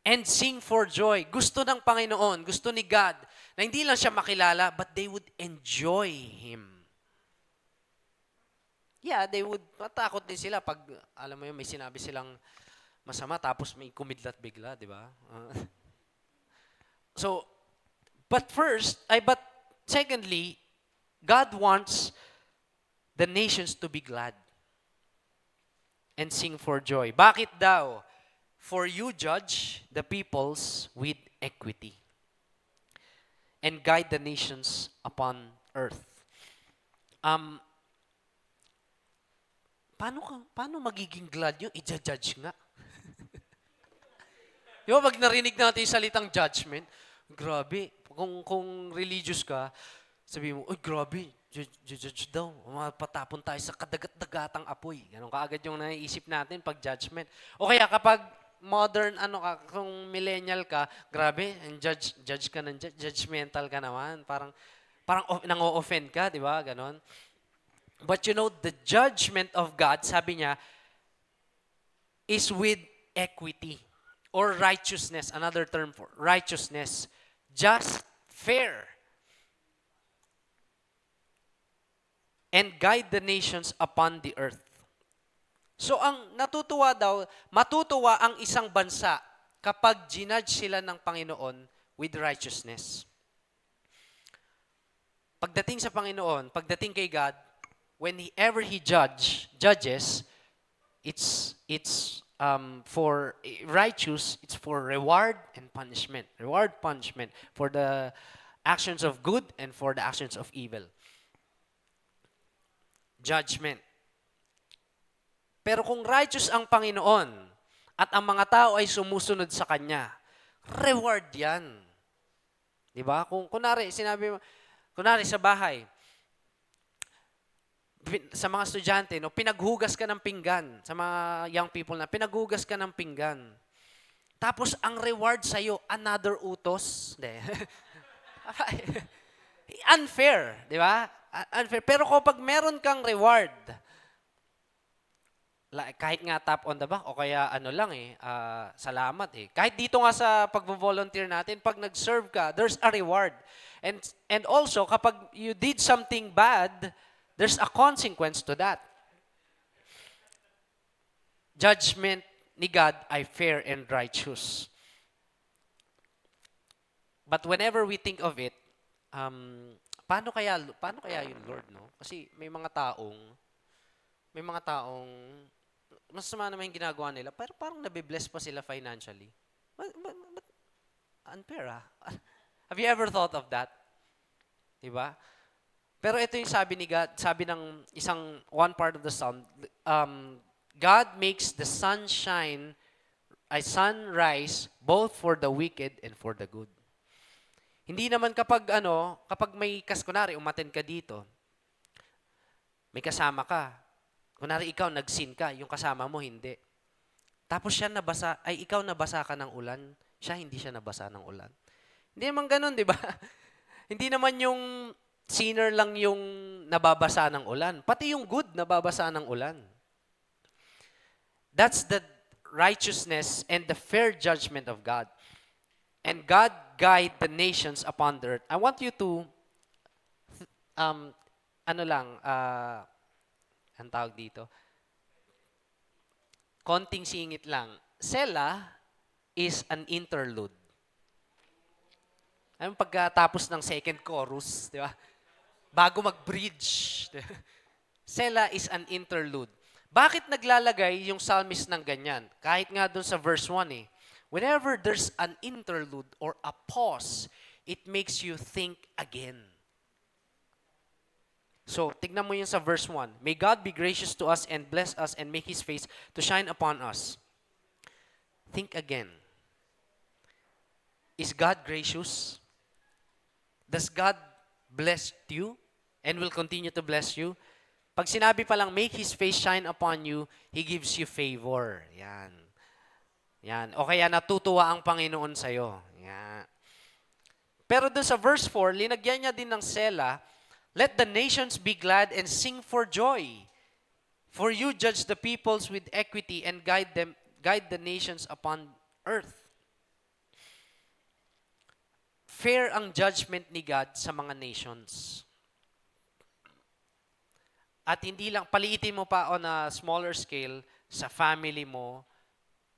and sing for joy. Gusto ng Panginoon, gusto ni God, na hindi lang siya makilala, but they would enjoy Him. Yeah, they would, matakot din sila pag, alam mo yun, may sinabi silang masama, tapos may kumidlat bigla, di ba? But secondly, God wants the nations to be glad and sing for joy. Bakit daw? For you judge the peoples with equity and guide the nations upon earth. Paano magiging glad yung i-judge nga? Di ba, pag narinig natin yung salitang judgment, grabe, kung religious ka, sabi mo, uy, grabe, judge daw. Mapatapon tayo sa kadagat-dagatang apoy. Ganon kaagad yung naiisip natin pag judgment. O kaya kapag modern, kung millennial ka, grabe, judge ka ng judgmental ka naman. Parang nang-o-offend ka, di ba? Ganon. But you know, the judgment of God, sabi niya, is with equity or righteousness. Another term for righteousness. Just, fair. And guide the nations upon the earth. So ang matutuwa ang isang bansa kapag ginudge sila ng Panginoon with righteousness. Pagdating sa Panginoon, pagdating kay God, whenever He judges, it's for righteous, it's for reward and punishment. Reward, punishment for the actions of good and for the actions of evil. Judgment. Pero kung righteous ang Panginoon at ang mga tao ay sumusunod sa Kanya, reward yan. Diba? Kunwari sa bahay, sa mga estudyante, no, pinaghugas ka ng pinggan. Sa mga young people na, pinaghugas ka ng pinggan. Tapos, ang reward sa'yo, another utos. Unfair, di ba? Unfair. Pero kapag meron kang reward, kahit nga tap on the back, o kaya salamat eh. Kahit dito nga sa pag-volunteer natin, pag nag-serve ka, there's a reward. And also, kapag you did something bad, there's a consequence to that. Judgment ni God ay fair and righteous. But whenever we think of it, paano kaya yung Lord, no? Kasi may mga taong masama naman yung ginagawa nila, pero parang nabibless pa sila financially. But unfair, ah. Have you ever thought of that? Diba? Pero ito yung sabi ni God, sabi ng one part of the psalm, God makes the sun rise both for the wicked and for the good. Hindi naman kapag may kunwari, umattend ka dito, may kasama ka. Kunwari ikaw, nag-sin ka, yung kasama mo, hindi. Tapos ikaw nabasa ka ng ulan, siya hindi siya nabasa ng ulan. Hindi naman ganun, di ba? Hindi naman yung sinner lang yung nababasa ng ulan. Pati yung good nababasa ng ulan. That's the righteousness and the fair judgment of God. And God guide the nations upon the earth. I want you to, um, ano lang, ang tawag dito, konting singit lang. Sela is an interlude. Ano pagkatapos ng second chorus, di ba? Bago mag-bridge. di ba? Sela is an interlude. Bakit naglalagay yung psalmist ng ganyan? Kahit nga dun sa verse 1 eh. Whenever there's an interlude or a pause, it makes you think again. So, tignan mo yun sa verse 1. May God be gracious to us and bless us and make His face to shine upon us. Think again. Is God gracious? Does God bless you and will continue to bless you? Pag sinabi pa lang, make His face shine upon you, He gives you favor. Yan. Yan. O kaya natutuwa ang Panginoon sa'yo. Yan. Pero dun sa verse 4, linagyan niya din ng sela, let the nations be glad and sing for joy. For you judge the peoples with equity and guide the nations upon earth. Fair ang judgment ni God sa mga nations. At hindi lang, paliitin mo pa on a smaller scale sa family mo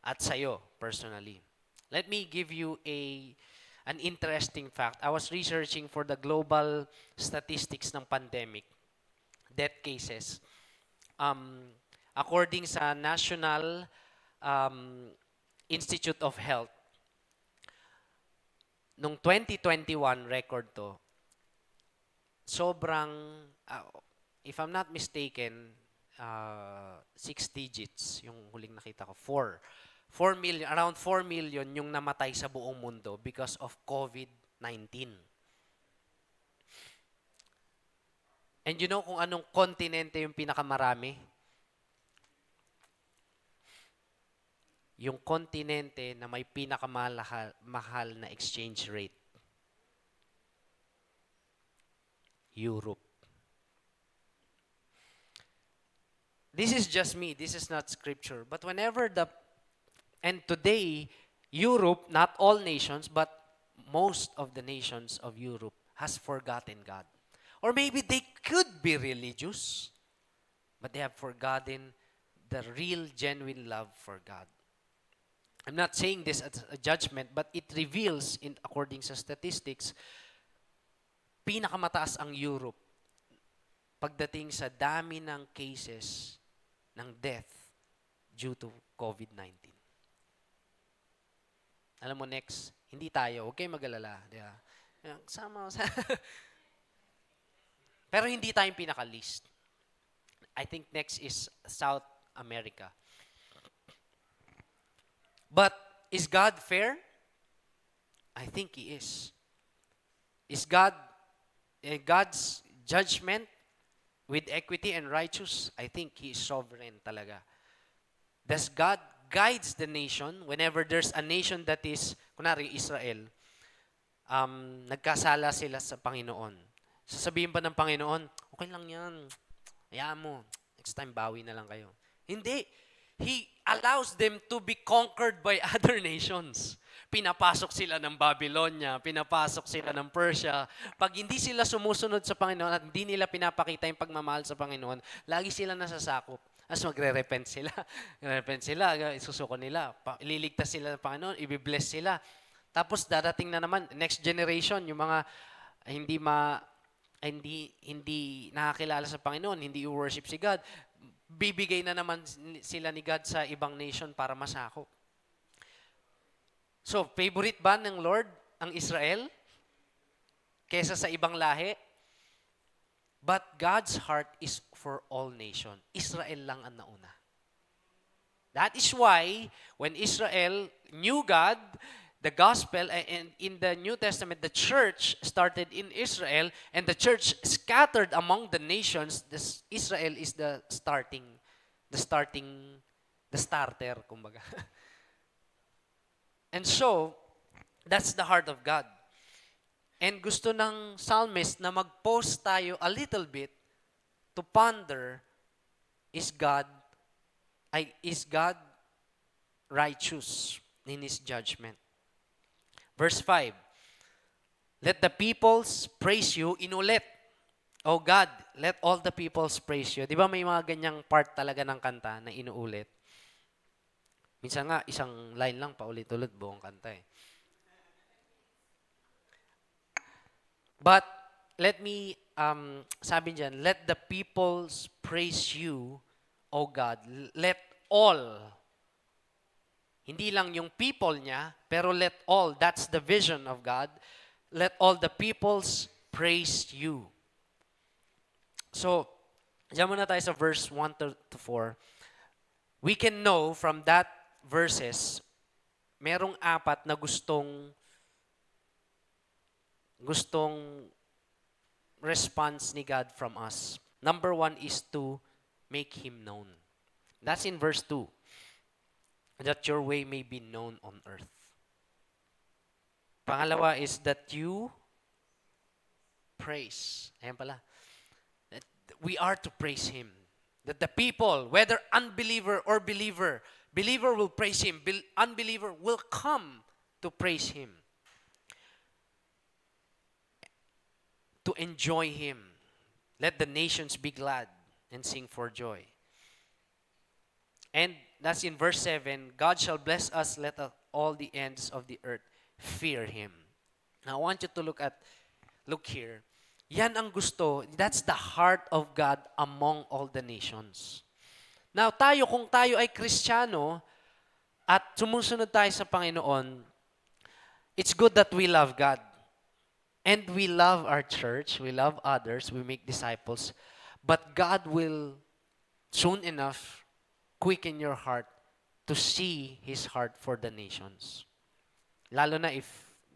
at sa'yo personally. Let me give you an interesting fact. I was researching for the global statistics ng pandemic, death cases. According sa National Institute of Health, nung 2021 record to, sobrang, if I'm not mistaken, 6 digits yung huling nakita ko. 4 million, around 4 million yung namatay sa buong mundo because of COVID-19. And you know kung anong kontinente yung pinakamarami? Yung kontinente na may pinakamahal na exchange rate. Europe. This is just me. This is not scripture. But and today, Europe, not all nations, but most of the nations of Europe has forgotten God. Or maybe they could be religious, but they have forgotten the real, genuine love for God. I'm not saying this as a judgment, but it reveals, according sa statistics, pinakamataas ang Europe pagdating sa dami ng cases ng death due to COVID-19. Alam mo, next, hindi tayo, huwag kayong mag-alala. Diba? Pero hindi tayong pinaka-list. I think next is South America. But is God fair? I think He is. Is God's judgment with equity and righteous? I think He is sovereign talaga. Does God guides the nation whenever there's a nation that is, kunwari Israel, nagkasala sila sa Panginoon. Sasabihin pa ng Panginoon, okay lang yan, hayaan mo, next time bawi na lang kayo. Hindi. He allows them to be conquered by other nations. Pinapasok sila ng Babylonia, pinapasok sila ng Persia. Pag hindi sila sumusunod sa Panginoon at hindi nila pinapakita yung pagmamahal sa Panginoon, lagi sila nasasakop. As magre-repent sila. Repent sila, isusuko nila. Ililigtas sila ng Panginoon, ibibless sila. Tapos darating na naman, next generation, yung mga hindi nakakilala sa Panginoon, hindi i-worship si God, bibigay na naman sila ni God sa ibang nation para masakop. So, favorite ba ng Lord ang Israel kesa sa ibang lahi? But God's heart is for all nation. Israel lang ang nauna. That is why when Israel knew God, the gospel, and in the New Testament, the church started in Israel, and the church scattered among the nations. Israel is the starter, kumbaga. And so, that's the heart of God. And gusto ng psalmist na mag-pause tayo a little bit to ponder, is God righteous in His judgment. Verse 5, let the peoples praise you, inulit. Oh God, let all the peoples praise you. Di ba may mga ganyang part talaga ng kanta na inuulit? Minsan nga, isang line lang, paulit-ulit, buong kanta eh. But, let me, sabi dyan, let the peoples praise you, O God. Let all, hindi lang yung people niya, pero let all, that's the vision of God. Let all the peoples praise you. So, diyan muna tayo sa verse 1 to 4. We can know from that verses, merong apat na gustong response ni God from us. Number 1 is to make Him known. That's in verse 2. That your way may be known on earth. Pangalawa is that you praise. Ayan pala. That we are to praise Him. That the people, whether unbeliever or believer will praise Him. Unbeliever will come to praise Him. To enjoy Him. Let the nations be glad and sing for joy. And that's in verse 7. God shall bless us, let all the ends of the earth fear Him. Now, I want you to look here. Yan ang gusto, that's the heart of God among all the nations. Now, kung tayo ay Kristiyano at sumusunod tayo sa Panginoon, it's good that we love God. And we love our church, we love others, we make disciples. But God will soon enough quicken your heart to see His heart for the nations. Lalo na if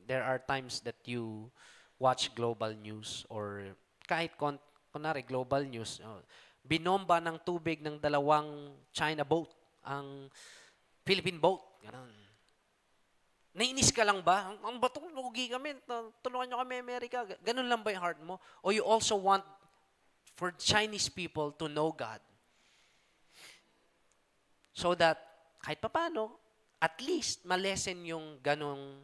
there are times that you watch global news or kahit kunwari global news, binomba ng tubig ng dalawang China boat, ang Philippine boat. Ganun. Nainis ka lang ba? Ang bato, lugi kami. Tulungan nyo kami, Amerika. Ganun lang ba yung heart mo? Or you also want for Chinese people to know God? So that, kahit paano, at least malesen yung ganong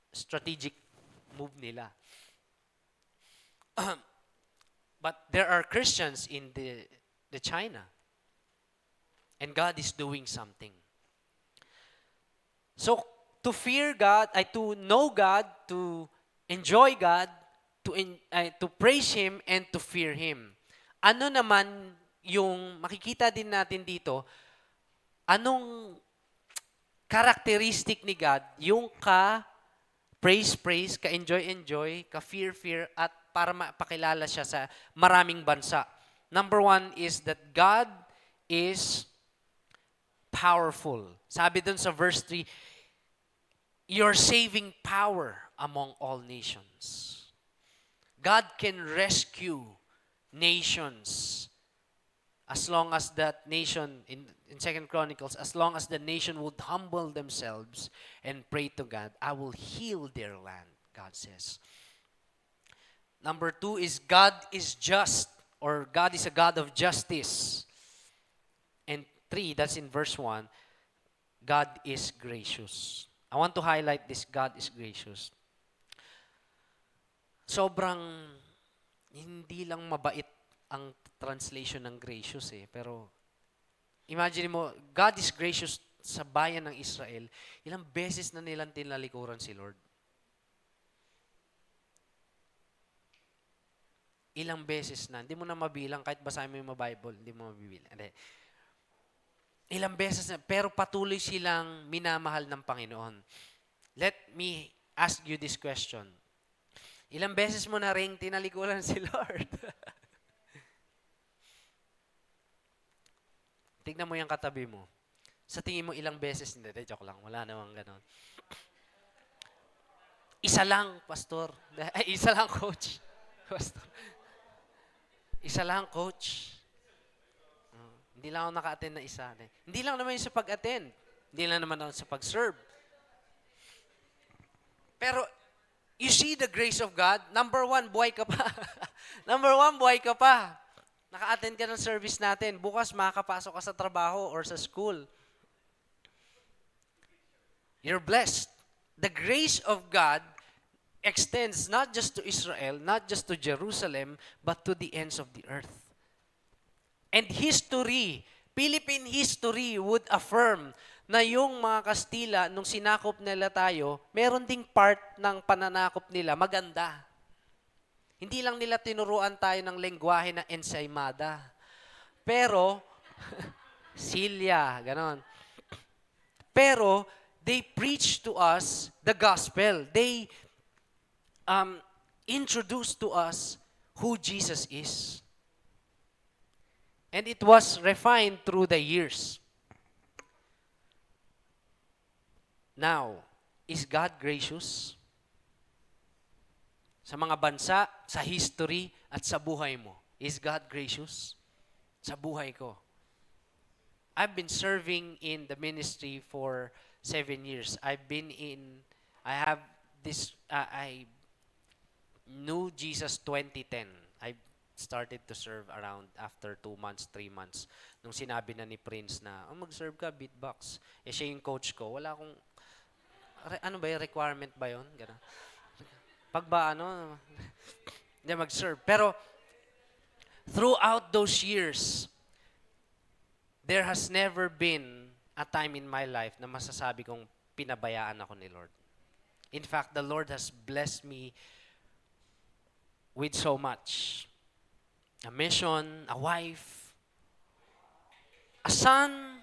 strategic move nila. But there are Christians in the China. And God is doing something. So, to fear God, to know God, to enjoy God, to praise Him, and to fear Him. Ano naman yung makikita din natin dito, anong characteristic ni God, yung ka-praise, ka-enjoy, ka-fear, at para mapakilala siya sa maraming bansa. Number 1 is that God is powerful. Sabi dun sa verse 3, your saving power among all nations. God can rescue nations as long as that nation, in 2 Chronicles, as long as the nation would humble themselves and pray to God, I will heal their land, God says. Number 2 is God is just, or God is a God of justice. And 3, that's in verse 1, God is gracious. I want to highlight this, God is gracious. Sobrang hindi lang mabait ang translation ng gracious eh. Pero imagine mo, God is gracious sa bayan ng Israel. Ilang beses na nilang tinalikuran si Lord? Ilang beses na. Hindi mo na mabilang. Kahit basahin mo yung Bible, hindi mo mabibilang. Hindi. Ilang beses na, pero patuloy silang minamahal ng Panginoon. Let me ask you this question. Ilang beses mo na ring tinalikuran si Lord? Tignan mo yung katabi mo. Sa tingin mo ilang beses, hindi, joke lang, wala namang ganon. Isa lang, pastor. Ay, isa lang, coach. Pastor. Isa lang, coach. Hindi lang ako naka-attend na isa. Hindi lang naman yung sa pag-attend. Hindi lang naman ako sa pag-serve. Pero, you see the grace of God? Number 1, buhay ka pa. Number 1, buhay ka pa. Naka-attend ka ng service natin. Bukas makakapasok ka sa trabaho or sa school. You're blessed. The grace of God extends not just to Israel, not just to Jerusalem, but to the ends of the earth. And history, Philippine history would affirm na yung mga Kastila, nung sinakop nila tayo, meron ding part ng pananakop nila maganda. Hindi lang nila tinuruan tayo ng lengguwahe na ensaymada. Pero, silya, ganon. Pero, they preach to us the gospel. They introduce to us who Jesus is. And it was refined through the years. Now, is God gracious? Sa mga bansa, sa history, at sa buhay mo, is God gracious? Sa buhay ko. I've been serving in the ministry for 7 years. I knew Jesus 2010. I started to serve around after 2 months, 3 months. Nung sinabi na ni Prince na, mag-serve ka, beatbox. Eh, siya yung coach ko. Wala akong, ano ba yung requirement ba yun? Ganun. Pag ba, hindi mag-serve. Pero, throughout those years, there has never been a time in my life na masasabi kong pinabayaan ako ni Lord. In fact, the Lord has blessed me with so much. A mission, a wife, a son.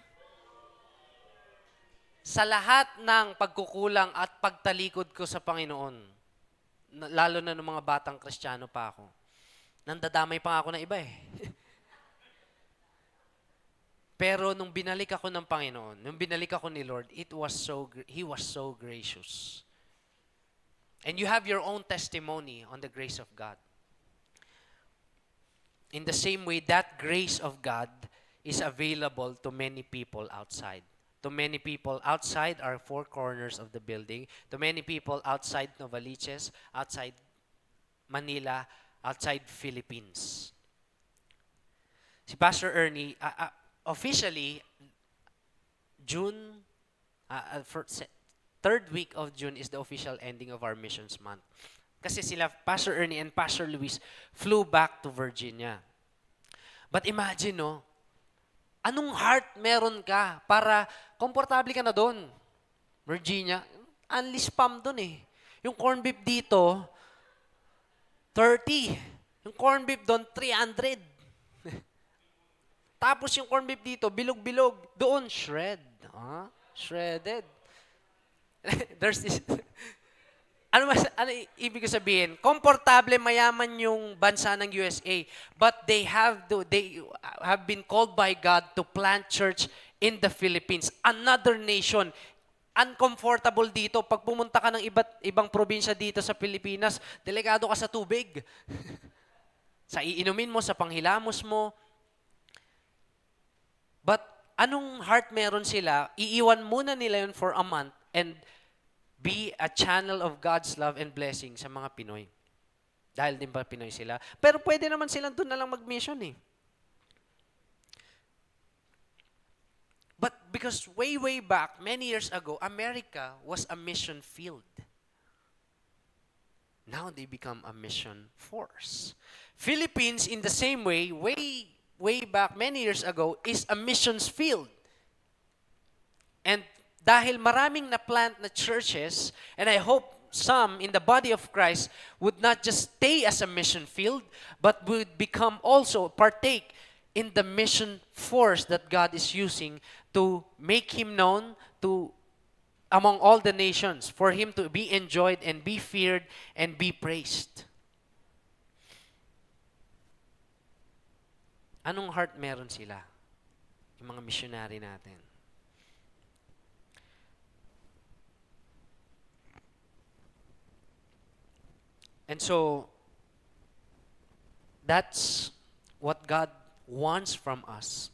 Sa lahat ng pagkukulang at pagtalikod ko sa Panginoon, lalo na ng mga batang Kristiyano pa ako, nandadamay pa ako ng iba eh. Pero nung binalik ako ng Panginoon, nung binalik ako ni Lord, He was so gracious. And you have your own testimony on the grace of God. In the same way, that grace of God is available to many people outside. To many people outside our 4 corners of the building. To many people outside Novaliches, outside Manila, outside Philippines. Si Pastor Ernie, officially, June, 3rd week of June is the official ending of our missions month. Kasi sila, Pastor Ernie and Pastor Luis, flew back to Virginia. But imagine, anong heart meron ka para komportable ka na doon? Virginia, unli spam doon eh. Yung corn beef dito, 30. Yung corn beef doon, 300. Tapos yung corn beef dito, bilog-bilog. Doon, shredded. There's this... ano ibig ko sabihin? Komportable, mayaman yung bansa ng USA. But they have been called by God to plant church in the Philippines. Another nation. Uncomfortable dito. Pag pumunta ka ng ibang probinsya dito sa Pilipinas, delikado ka sa tubig. Sa iinumin mo, sa panghilamos mo. But anong heart meron sila? Iiwan muna nila yun for a month and be a channel of God's love and blessing sa mga Pinoy. Dahil din ba Pinoy sila? Pero pwede naman silang doon na lang mag-mission eh. But because way back, many years ago, America was a mission field. Now they become a mission force. Philippines, in the same way, way back, many years ago, is a missions field. And dahil maraming na-plant na churches, and I hope some in the body of Christ would not just stay as a mission field, but would become also partake in the mission force that God is using to make Him known to among all the nations, for Him to be enjoyed and be feared and be praised. Anong heart meron sila? Yung mga missionary natin. And so, that's what God wants from us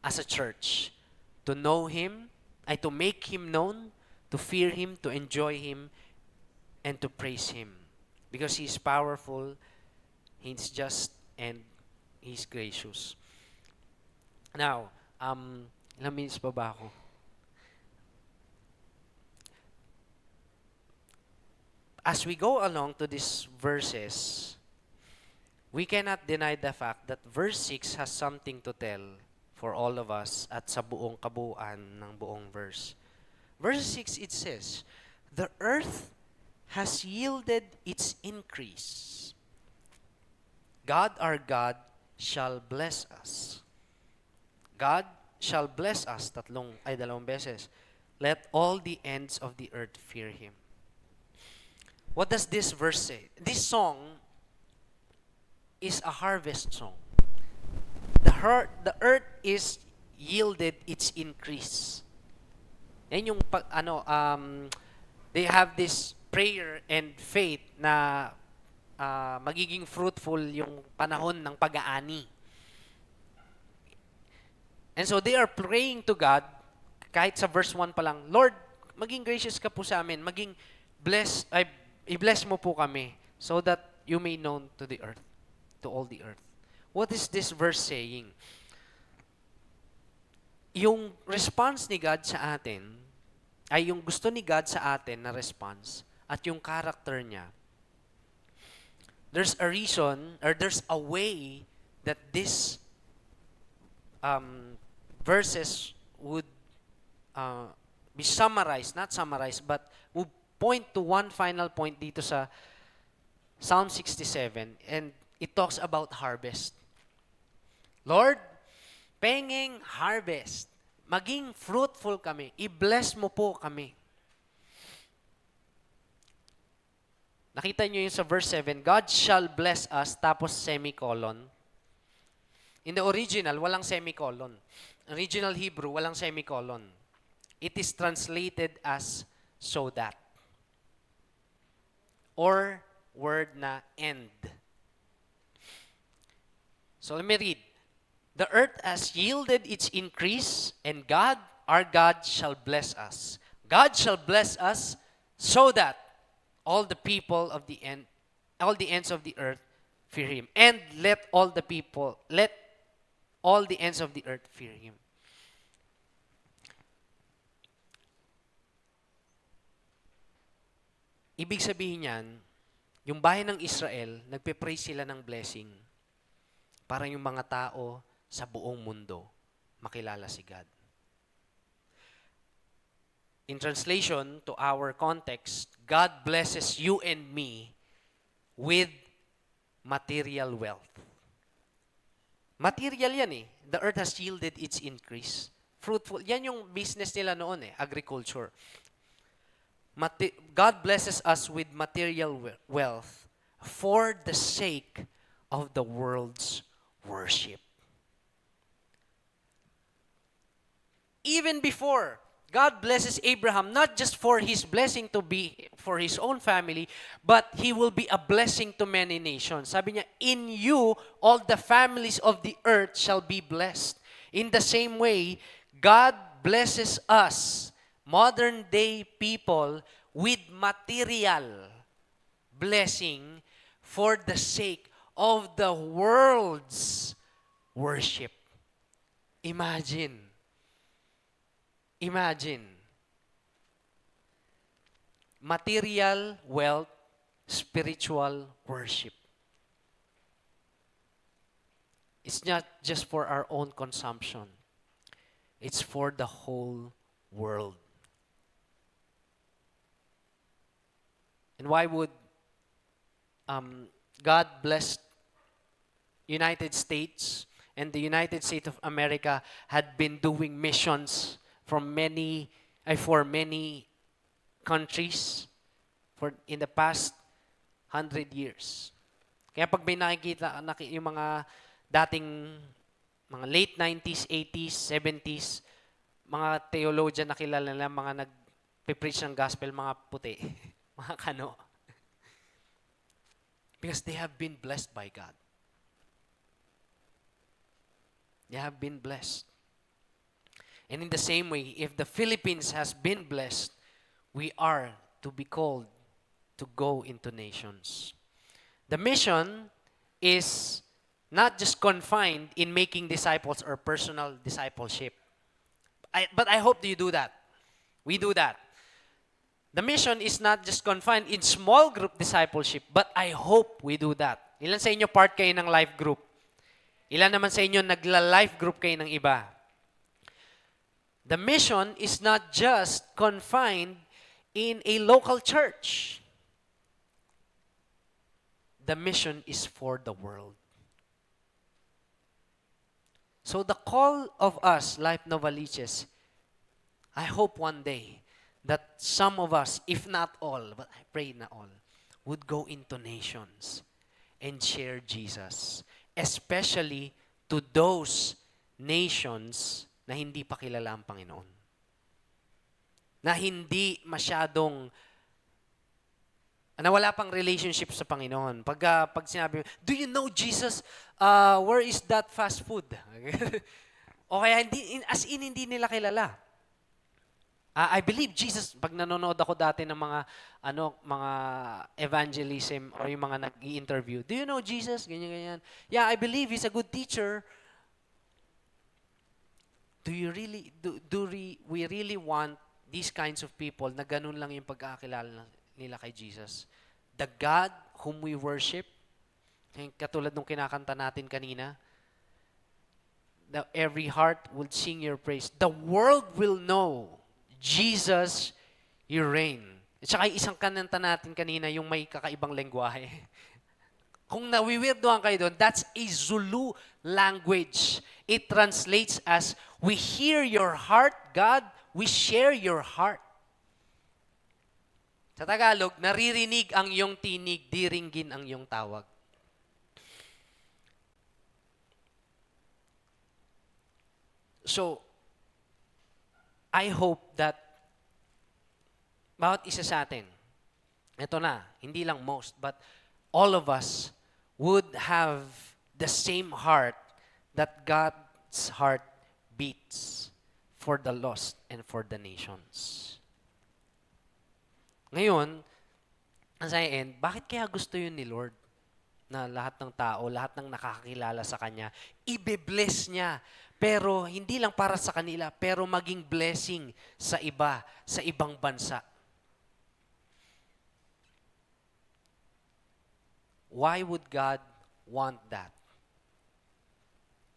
as a church. To know Him, to make Him known, to fear Him, to enjoy Him, and to praise Him. Because He's powerful, He's just, and He's gracious. Now, ilang minutes pa ba ako? as we go along to these verses, we cannot deny the fact that verse 6 has something to tell for all of us at sa buong kabuuan ng buong verse. Verse 6, it says, "The earth has yielded its increase. God our God shall bless us." God shall bless us, dalawang beses. "Let all the ends of the earth fear Him." What does this verse say? This song is a harvest song. The earth is yielded its increase. Yan yung they have this prayer and faith na magiging fruitful yung panahon ng pag-aani. And so they are praying to God, kahit sa verse 1 pa lang, "Lord, maging gracious ka po sa amin, i-bless mo po kami so that you may known to the earth, to all the earth." What is this verse saying? Yung response ni God sa atin, ay yung gusto ni God sa atin na response, at yung character niya, there's a reason, or there's a way that this verses would be summarized, not summarized, but would point to one final point dito sa Psalm 67, and it talks about harvest. Lord, pengeng harvest, maging fruitful kami, i-bless mo po kami. Nakita nyo yung sa verse 7, God shall bless us, tapos semicolon. In the original, walang semicolon. Original Hebrew, walang semicolon. It is translated as "so that." Or word na "end." So let me read. "The earth has yielded its increase, and God, our God, shall bless us. God shall bless us so that all the people of the ends of the earth fear Him. And let all the ends of the earth fear Him." Ibig sabihin yan, yung bayan ng Israel, nagpe-pray sila ng blessing para yung mga tao sa buong mundo makilala si God. In translation to our context, God blesses you and me with material wealth. Material yan eh. The earth has yielded its increase. Fruitful. Yan yung business nila noon eh, agriculture. God blesses us with material wealth for the sake of the world's worship. Even before, God blesses Abraham not just for his blessing to be for his own family, but he will be a blessing to many nations. Sabi niya, "In you, all the families of the earth shall be blessed." In the same way, God blesses us, modern day people, with material blessing for the sake of the world's worship. Imagine. Material wealth, spiritual worship. It's not just for our own consumption. It's for the whole world. And why would God bless United States? And the United States of America had been doing missions for many countries in the past 100 years. Kaya pag may nakikita yung mga dating mga late 90s, 80s, 70s, mga theologian na kilala nila, mga nag-preach ng gospel, mga puti, mga kano. Because they have been blessed by God. They have been blessed. And in the same way, if the Philippines has been blessed, we are to be called to go into nations. The mission is not just confined in making disciples or personal discipleship. But I hope you do that. We do that. The mission is not just confined in small group discipleship, but I hope we do that. Ilan sa inyo part kayo ng life group? Ilan naman sa inyo nagla-life group kayo ng iba? The mission is not just confined in a local church. The mission is for the world. So the call of us, Life Novaliches, I hope one day that some of us, if not all, but I pray na all, would go into nations and share Jesus. Especially to those nations na hindi pa kilala ang Panginoon. Na hindi masyadong, na wala pang relationship sa Panginoon. Pag sinabi mo, do you know Jesus? Where is that fast food? O kaya, as in, hindi nila kilala. I believe Jesus, pag nanonood ako dati ng mga evangelism or yung mga nag-i-interview, do you know Jesus? Ganyan. Yeah, I believe He's a good teacher. We really want these kinds of people na ganun lang yung pagkakilala nila kay Jesus? The God whom we worship, katulad nung kinakanta natin kanina, that every heart will sing your praise. The world will know Jesus, you reign. At saka isang kananta natin kanina, yung may kakaibang lengguwahe. Kung nawiwirdohan kayo doon, that's a Zulu language. It translates as, we hear your heart, God, we share your heart. Sa Tagalog, naririnig ang iyong tinig, diringgin ang iyong tawag. So, I hope that bawat isa sa atin, ito na, hindi lang most, but all of us would have the same heart that God's heart beats for the lost and for the nations. Ngayon, as I end, bakit kaya gusto yun ni Lord na lahat ng tao, lahat ng nakakakilala sa Kanya, ibe-bless niya? Pero hindi lang para sa kanila, pero maging blessing sa iba, sa ibang bansa. Why would God want that?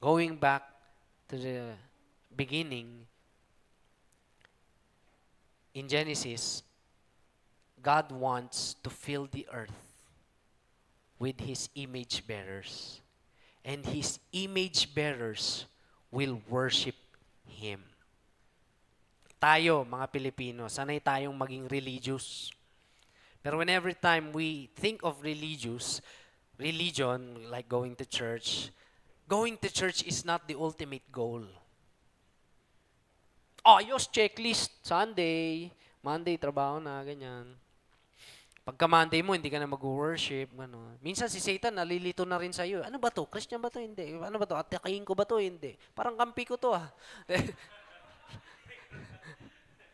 Going back to the beginning, in Genesis, God wants to fill the earth with His image bearers. And His image bearers will worship Him. Tayo, mga Pilipino, sanay tayong maging religious. Pero whenever time we think of religion, like going to church is not the ultimate goal. Ayos, checklist, Sunday, Monday, trabaho na, ganyan. Pagka Monday mo, hindi ka na mag-worship. Ano. Minsan si Satan, nalilito na rin sa'yo. Ano ba to? Christian ba to? Hindi. Ano ba to? Atakayin ko ba to? Hindi. Parang kampi ko to ah.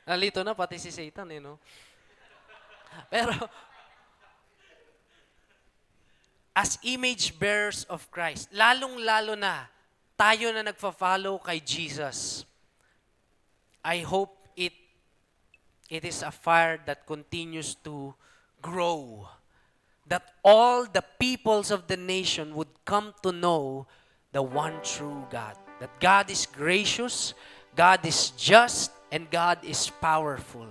Nalito na pati si Satan no? Pero, as image bearers of Christ, lalong-lalo na, tayo na nagfa-follow kay Jesus, I hope it is a fire that continues to grow, that all the peoples of the nation would come to know the one true God. That God is gracious, God is just, and God is powerful.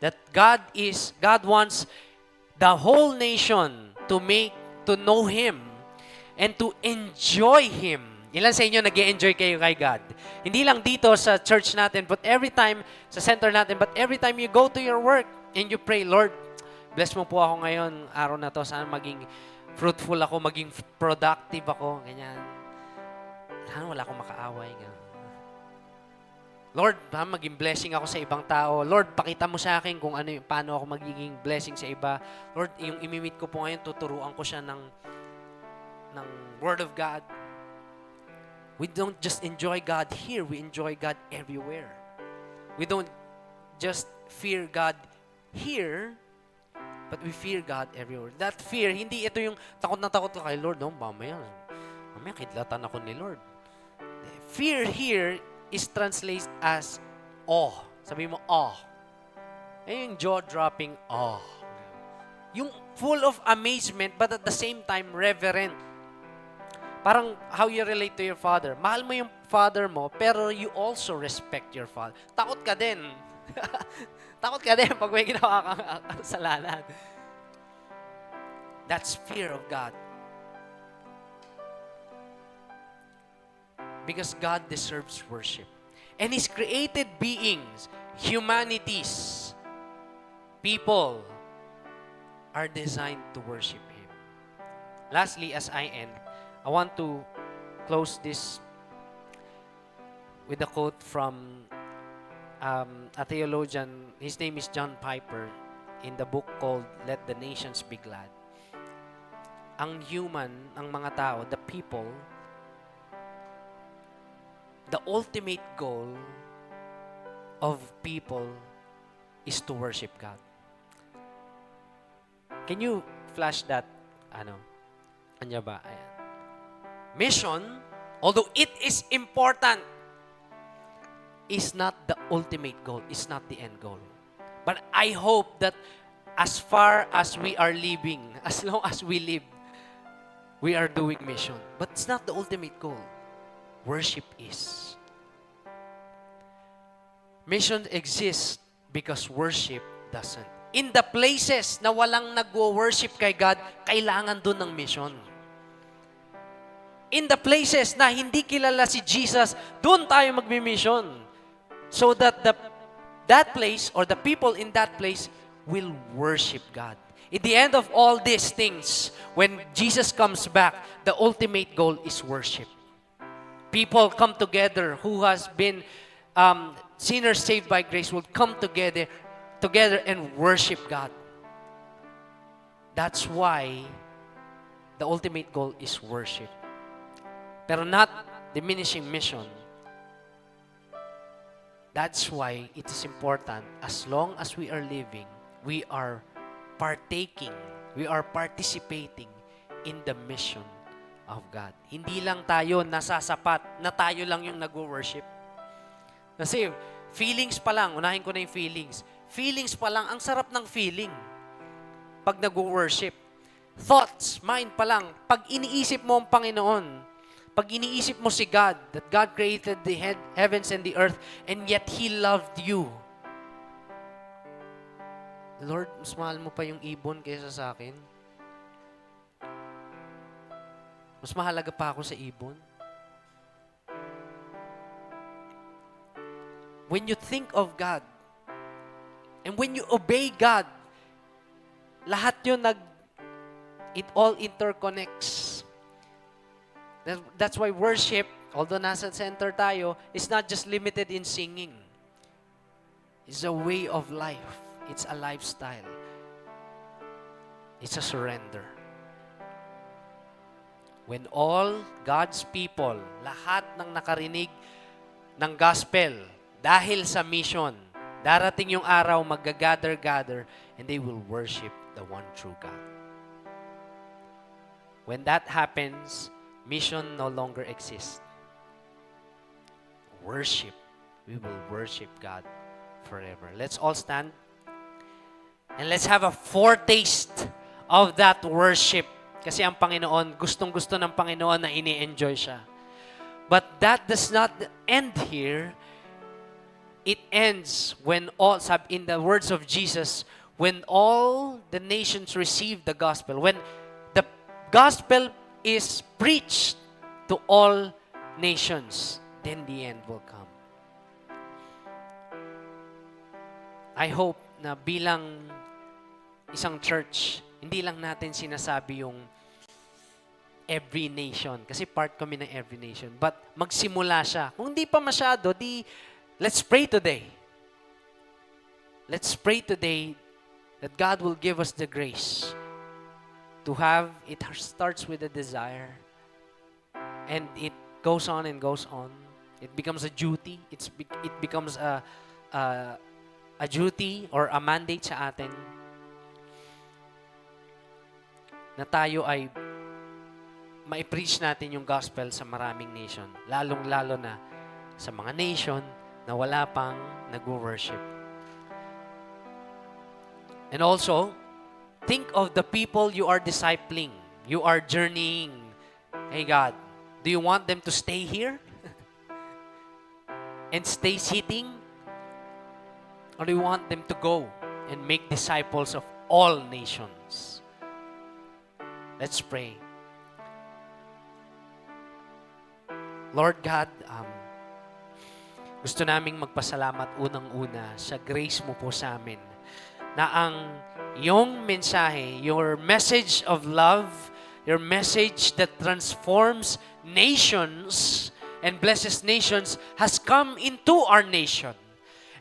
That God wants the whole nation to know Him and to enjoy Him. Ilan sa inyo nag-e-enjoy kayo kay God? Hindi lang dito sa church natin, but every time, sa center natin, but every time you go to your work and you pray, Lord, bless mo po ako ngayon, araw na to, sana maging fruitful ako, maging productive ako, ganyan. Sana wala akong makaaway. Ganyan. Lord, maging blessing ako sa ibang tao. Lord, pakita mo sa akin kung paano ako magiging blessing sa iba. Lord, yung imimit ko po ngayon, tuturuan ko siya ng Word of God. We don't just enjoy God here, we enjoy God everywhere. We don't just fear God here, but we fear God everywhere. That fear, hindi ito yung takot na takot ka kay Lord. No, mamaya kidlatan ako ni Lord. Fear here is translated as awe. Sabi mo, awe. Yung jaw-dropping awe. Yung full of amazement but at the same time reverent. Parang how you relate to your father. Mahal mo yung father mo, pero you also respect your father. Takot ka din. Takot ka din pag may ginawa kang kasalanan. That's fear of God. Because God deserves worship. And His created beings, humanities, people, are designed to worship Him. Lastly, as I end, I want to close this with a quote from a theologian. His name is John Piper, in the book called Let the Nations Be Glad. Ang human, ang mga tao, the people, the ultimate goal of people is to worship God. Can you flash that? Anya ba? Ayan. Mission, although it is important, is not the ultimate goal, is not the end goal. But I hope that as far as we are living, as long as we live, we are doing mission. But it's not the ultimate goal. Worship is. Mission exists because worship doesn't. In the places na walang nagwo-worship kay God, kailangan dun ng mission. In the places na hindi kilala si Jesus, dun tayo magmi-mission. So that that place or the people in that place will worship God. In the end of all these things, when Jesus comes back, the ultimate goal is worship. People come together who has been sinners saved by grace will come together and worship God. That's why the ultimate goal is worship. Pero not diminishing mission. That's why it is important, as long as we are living, we are partaking, we are participating in the mission of God. Hindi lang tayo nasasapat na tayo lang yung nag-worship. Kasi feelings pa lang, unahin ko na yung feelings. Feelings pa lang, ang sarap ng feeling pag nag-worship. Thoughts, mind pa lang, pag iniisip mo ang Panginoon, pag iniisip mo si God, that God created the heavens and the earth, and yet He loved you. Lord, mas mahal mo pa yung ibon kaysa sa akin. Mas mahalaga pa ako sa ibon. When you think of God, and when you obey God, lahat yun it all interconnects. That's why worship, although nasa center tayo, is not just limited in singing. It's a way of life. It's a lifestyle. It's a surrender. When all God's people, lahat ng nakarinig ng gospel, dahil sa mission, darating yung araw, mag-gather, and they will worship the one true God. When that happens, mission no longer exists. Worship. We will worship God forever. Let's all stand. And let's have a foretaste of that worship. Kasi ang Panginoon, gustong-gusto ng Panginoon na ini-enjoy siya. But that does not end here. It ends when all, in the words of Jesus, when all the nations receive the gospel. When the gospel is preached to all nations, then the end will come. I hope na bilang isang church, hindi lang natin sinasabi yung every nation. Kasi part kami ng every nation. But magsimula siya. Kung hindi pa masyado, let's pray today. Let's pray today that God will give us the grace to have, it starts with a desire. And it goes on and goes on. It becomes a duty. It becomes a duty or a mandate sa atin na tayo ay ma-preach natin yung gospel sa maraming nation. Lalong-lalo na sa mga nation na wala pang nag-worship. And also, think of the people you are discipling, you are journeying. Hey God, do you want them to stay here and stay sitting? Or do you want them to go and make disciples of all nations? Let's pray. Lord God, gusto naming magpasalamat unang-una sa grace mo po sa amin na ang iyong mensahe, your message of love, your message that transforms nations and blesses nations has come into our nation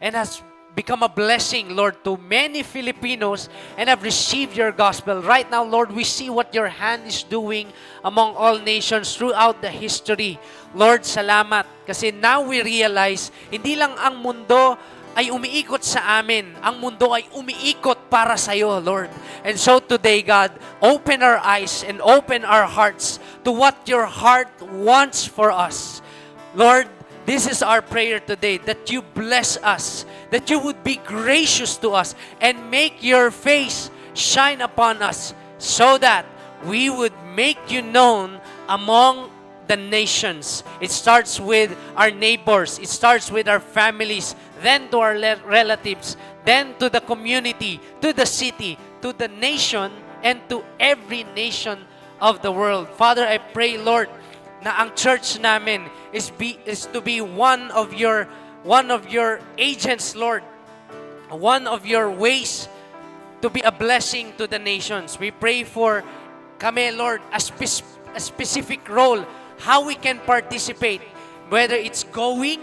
and has become a blessing, Lord, to many Filipinos and have received your gospel. Right now, Lord, we see what your hand is doing among all nations throughout the history. Lord, salamat. Kasi now we realize, hindi lang ang mundo ay umiikot sa amin. Ang mundo ay umiikot para sa iyo, Lord. And so today, God, open our eyes and open our hearts to what your heart wants for us. Lord, this is our prayer today, that you bless us, that you would be gracious to us and make your face shine upon us so that we would make you known among the nations. It starts with our neighbors, it starts with our families, then to our relatives, then to the community, to the city, to the nation, and to every nation of the world. Father, I pray, Lord, na ang church namin is to be one of your agents, Lord. One of your ways to be a blessing to the nations. We pray for kami, Lord, a specific role, how we can participate. Whether it's going,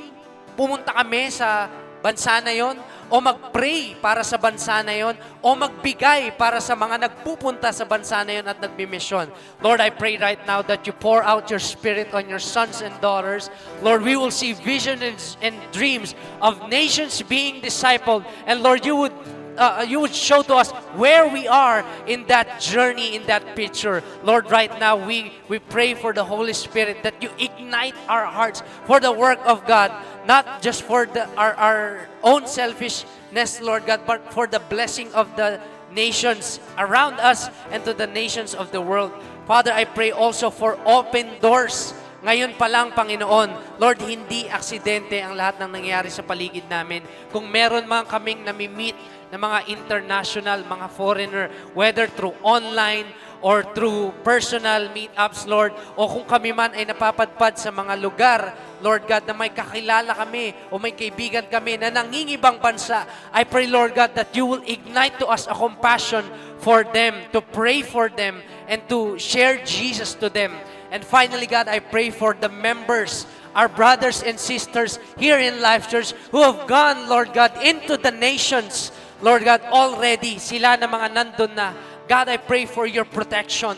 pumunta kami sa bansa na yon, o mag-pray para sa bansa na yon, o magbigay para sa mga nagpupunta sa bansa na yon at nagbimisyon. Lord, I pray right now that you pour out your Spirit on your sons and daughters. Lord, we will see visions and dreams of nations being discipled. And Lord, you would show to us where we are in that journey, in that picture. Lord, right now, we pray for the Holy Spirit that you ignite our hearts for the work of God, not just for our own selfishness, Lord God, but for the blessing of the nations around us and to the nations of the world. Father, I pray also for open doors. Ngayon pa lang, Panginoon, Lord, hindi aksidente ang lahat ng nangyayari sa paligid namin. Kung meron man kaming nami-meet na mga international, mga foreigner, whether through online or through personal meetups, Lord, o kung kami man ay napapadpad sa mga lugar, Lord God, na may kakilala kami o may kaibigan kami na nangingibang bansa, I pray, Lord God, that you will ignite to us a compassion for them, to pray for them, and to share Jesus to them. And finally, God, I pray for the members, our brothers and sisters here in Life Church who have gone, Lord God, into the nations. Lord God, already, sila na mga nandun na. God, I pray for your protection,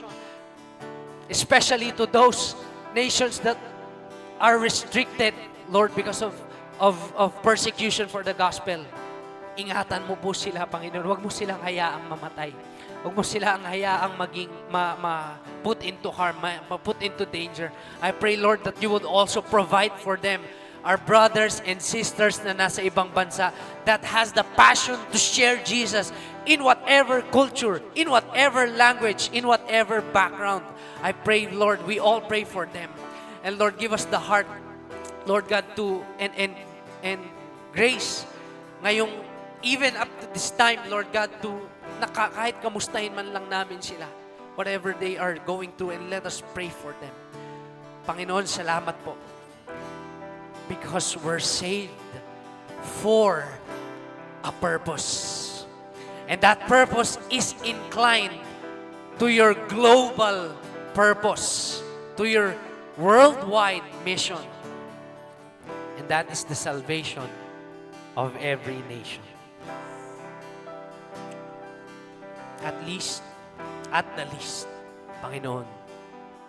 especially to those nations that are restricted, Lord, because of persecution for the gospel. Ingatan mo po sila, Panginoon. Huwag mo silang hayaang mamatay. Huwag mo silang hayaang maging put into harm, put into danger. I pray, Lord, that you would also provide for them, our brothers and sisters na nasa ibang bansa that has the passion to share Jesus in whatever culture, in whatever language, in whatever background. I pray, Lord, we all pray for them. And Lord, give us the heart, Lord God, to and grace ngayong even up to this time, Lord God, to kahit kamustahin man lang namin sila, whatever they are going through, and let us pray for them. Panginoon, salamat po. Because we're saved for a purpose. And that purpose is inclined to your global purpose, to your worldwide mission. And that is the salvation of every nation. At the least, Panginoon,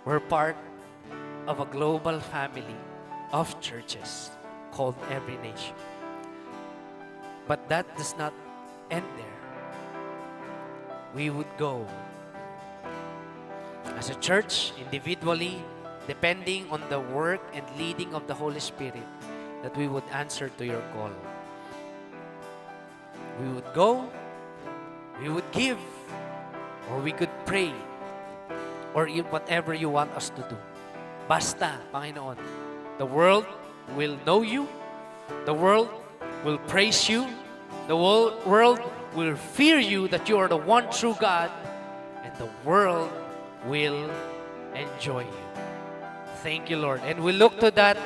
we're part of a global family of churches called Every Nation. But that does not end there. We would go as a church, individually, depending on the work and leading of the Holy Spirit, that we would answer to your call. We would go we would give, or we could pray, or whatever you want us to do. Basta, Panginoon, the world will know you, the world will praise you, the world will fear you that you are the one true God, and the world will enjoy you. Thank you, Lord. And we look to that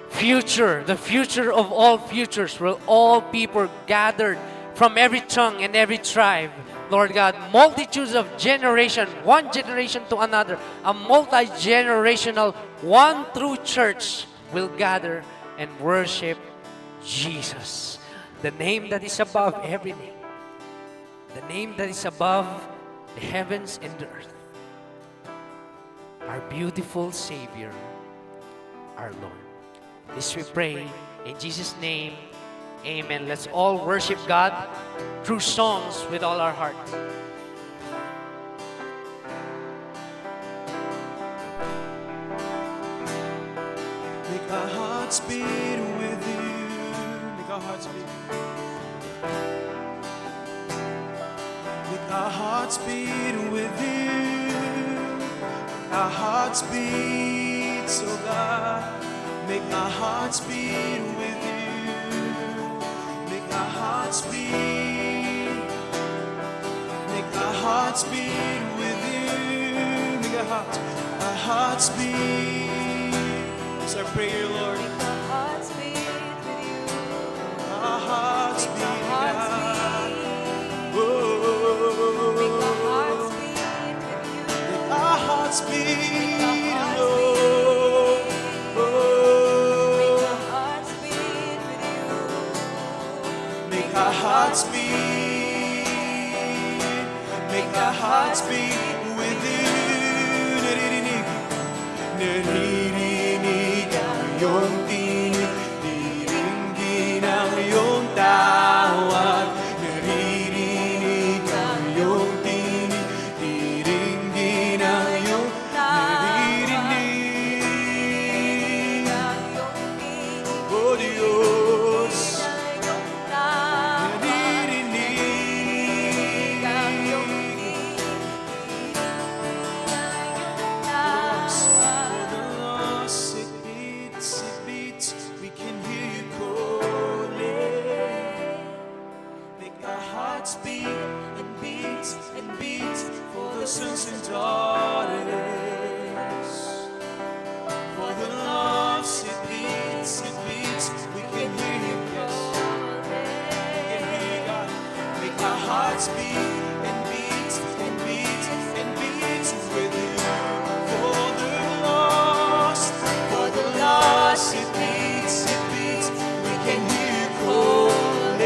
future, the future of all futures, where all people gathered from every tongue and every tribe. Lord God, multitudes of generation, one generation to another, a multi-generational, one true church will gather and worship Jesus, the name that is above every name, the name that is above the heavens and the earth, our beautiful Savior, our Lord. This we pray in Jesus' name. Amen. Let's all worship God through songs with all our heart. Make our hearts beat with you. Make our hearts beat. Make our hearts beat with you. Our hearts beat, so God. Make our hearts beat with you. Make our hearts beat. Make our hearts beat with you. Make our hearts beat. It's our prayer, Lord. Make our hearts beat with you. Our hearts Make beat, our hearts God. beat. Oh, Make our hearts beat with you. make our hearts beat, Make our hearts Lord. Make Oh, our hearts beat with you. make our hearts beat. Make our hearts beat with you. Naririnig, naririnig ang iyong tinig, diringgin ang iyong tawag. Naririnig ang iyong tinig, diringgin ang iyong naririnig. Oh Diyos, naririnig. For the lost, it beats, we can hear you calling. Make our hearts beat and beat and beat for the sons and daughters. For the lost, it beats, we can hear you calling. We can hear you, God. Make our hearts beat and beat and beat and beat with you. For the lost, it beats, we can hear you calling.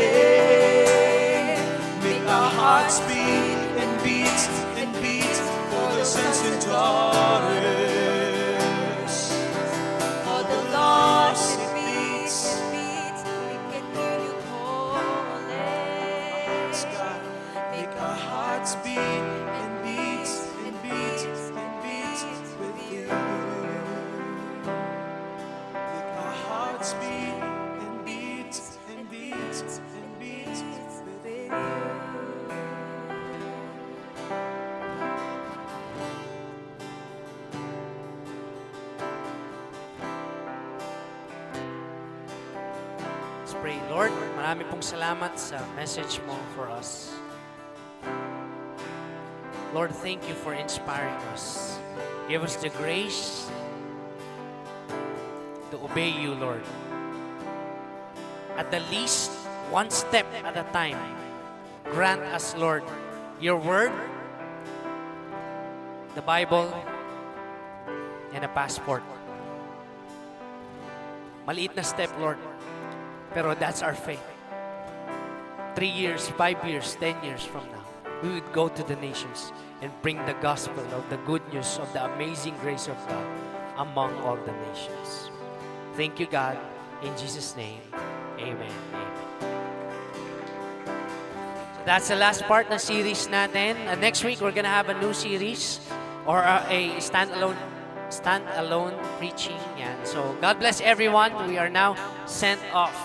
Make our hearts beat and beat and beat for the sons and daughters. For the lost, it beats, we can hear you calling. Yes, God. Make our hearts beat and beat and beat and beat with you. Make our hearts beat and beat and beat and beat with you. Let's pray. Lord, marami pong salamat sa message mo for us. Lord, thank you for inspiring us. Give us the grace to obey you, Lord. At the least, one step at a time. Grant us, Lord, your word, the Bible, and a passport. Maliit na step, Lord. Pero that's our faith. 3 years, 5 years, 10 years from now, we would go to the nations and bring the gospel of the good news of the amazing grace of God among all the nations. Thank you, God. In Jesus' name, amen. Amen. So that's the last part ng series natin. Next week, we're gonna have a new series or a standalone preaching. Yan. So God bless everyone. We are now sent off.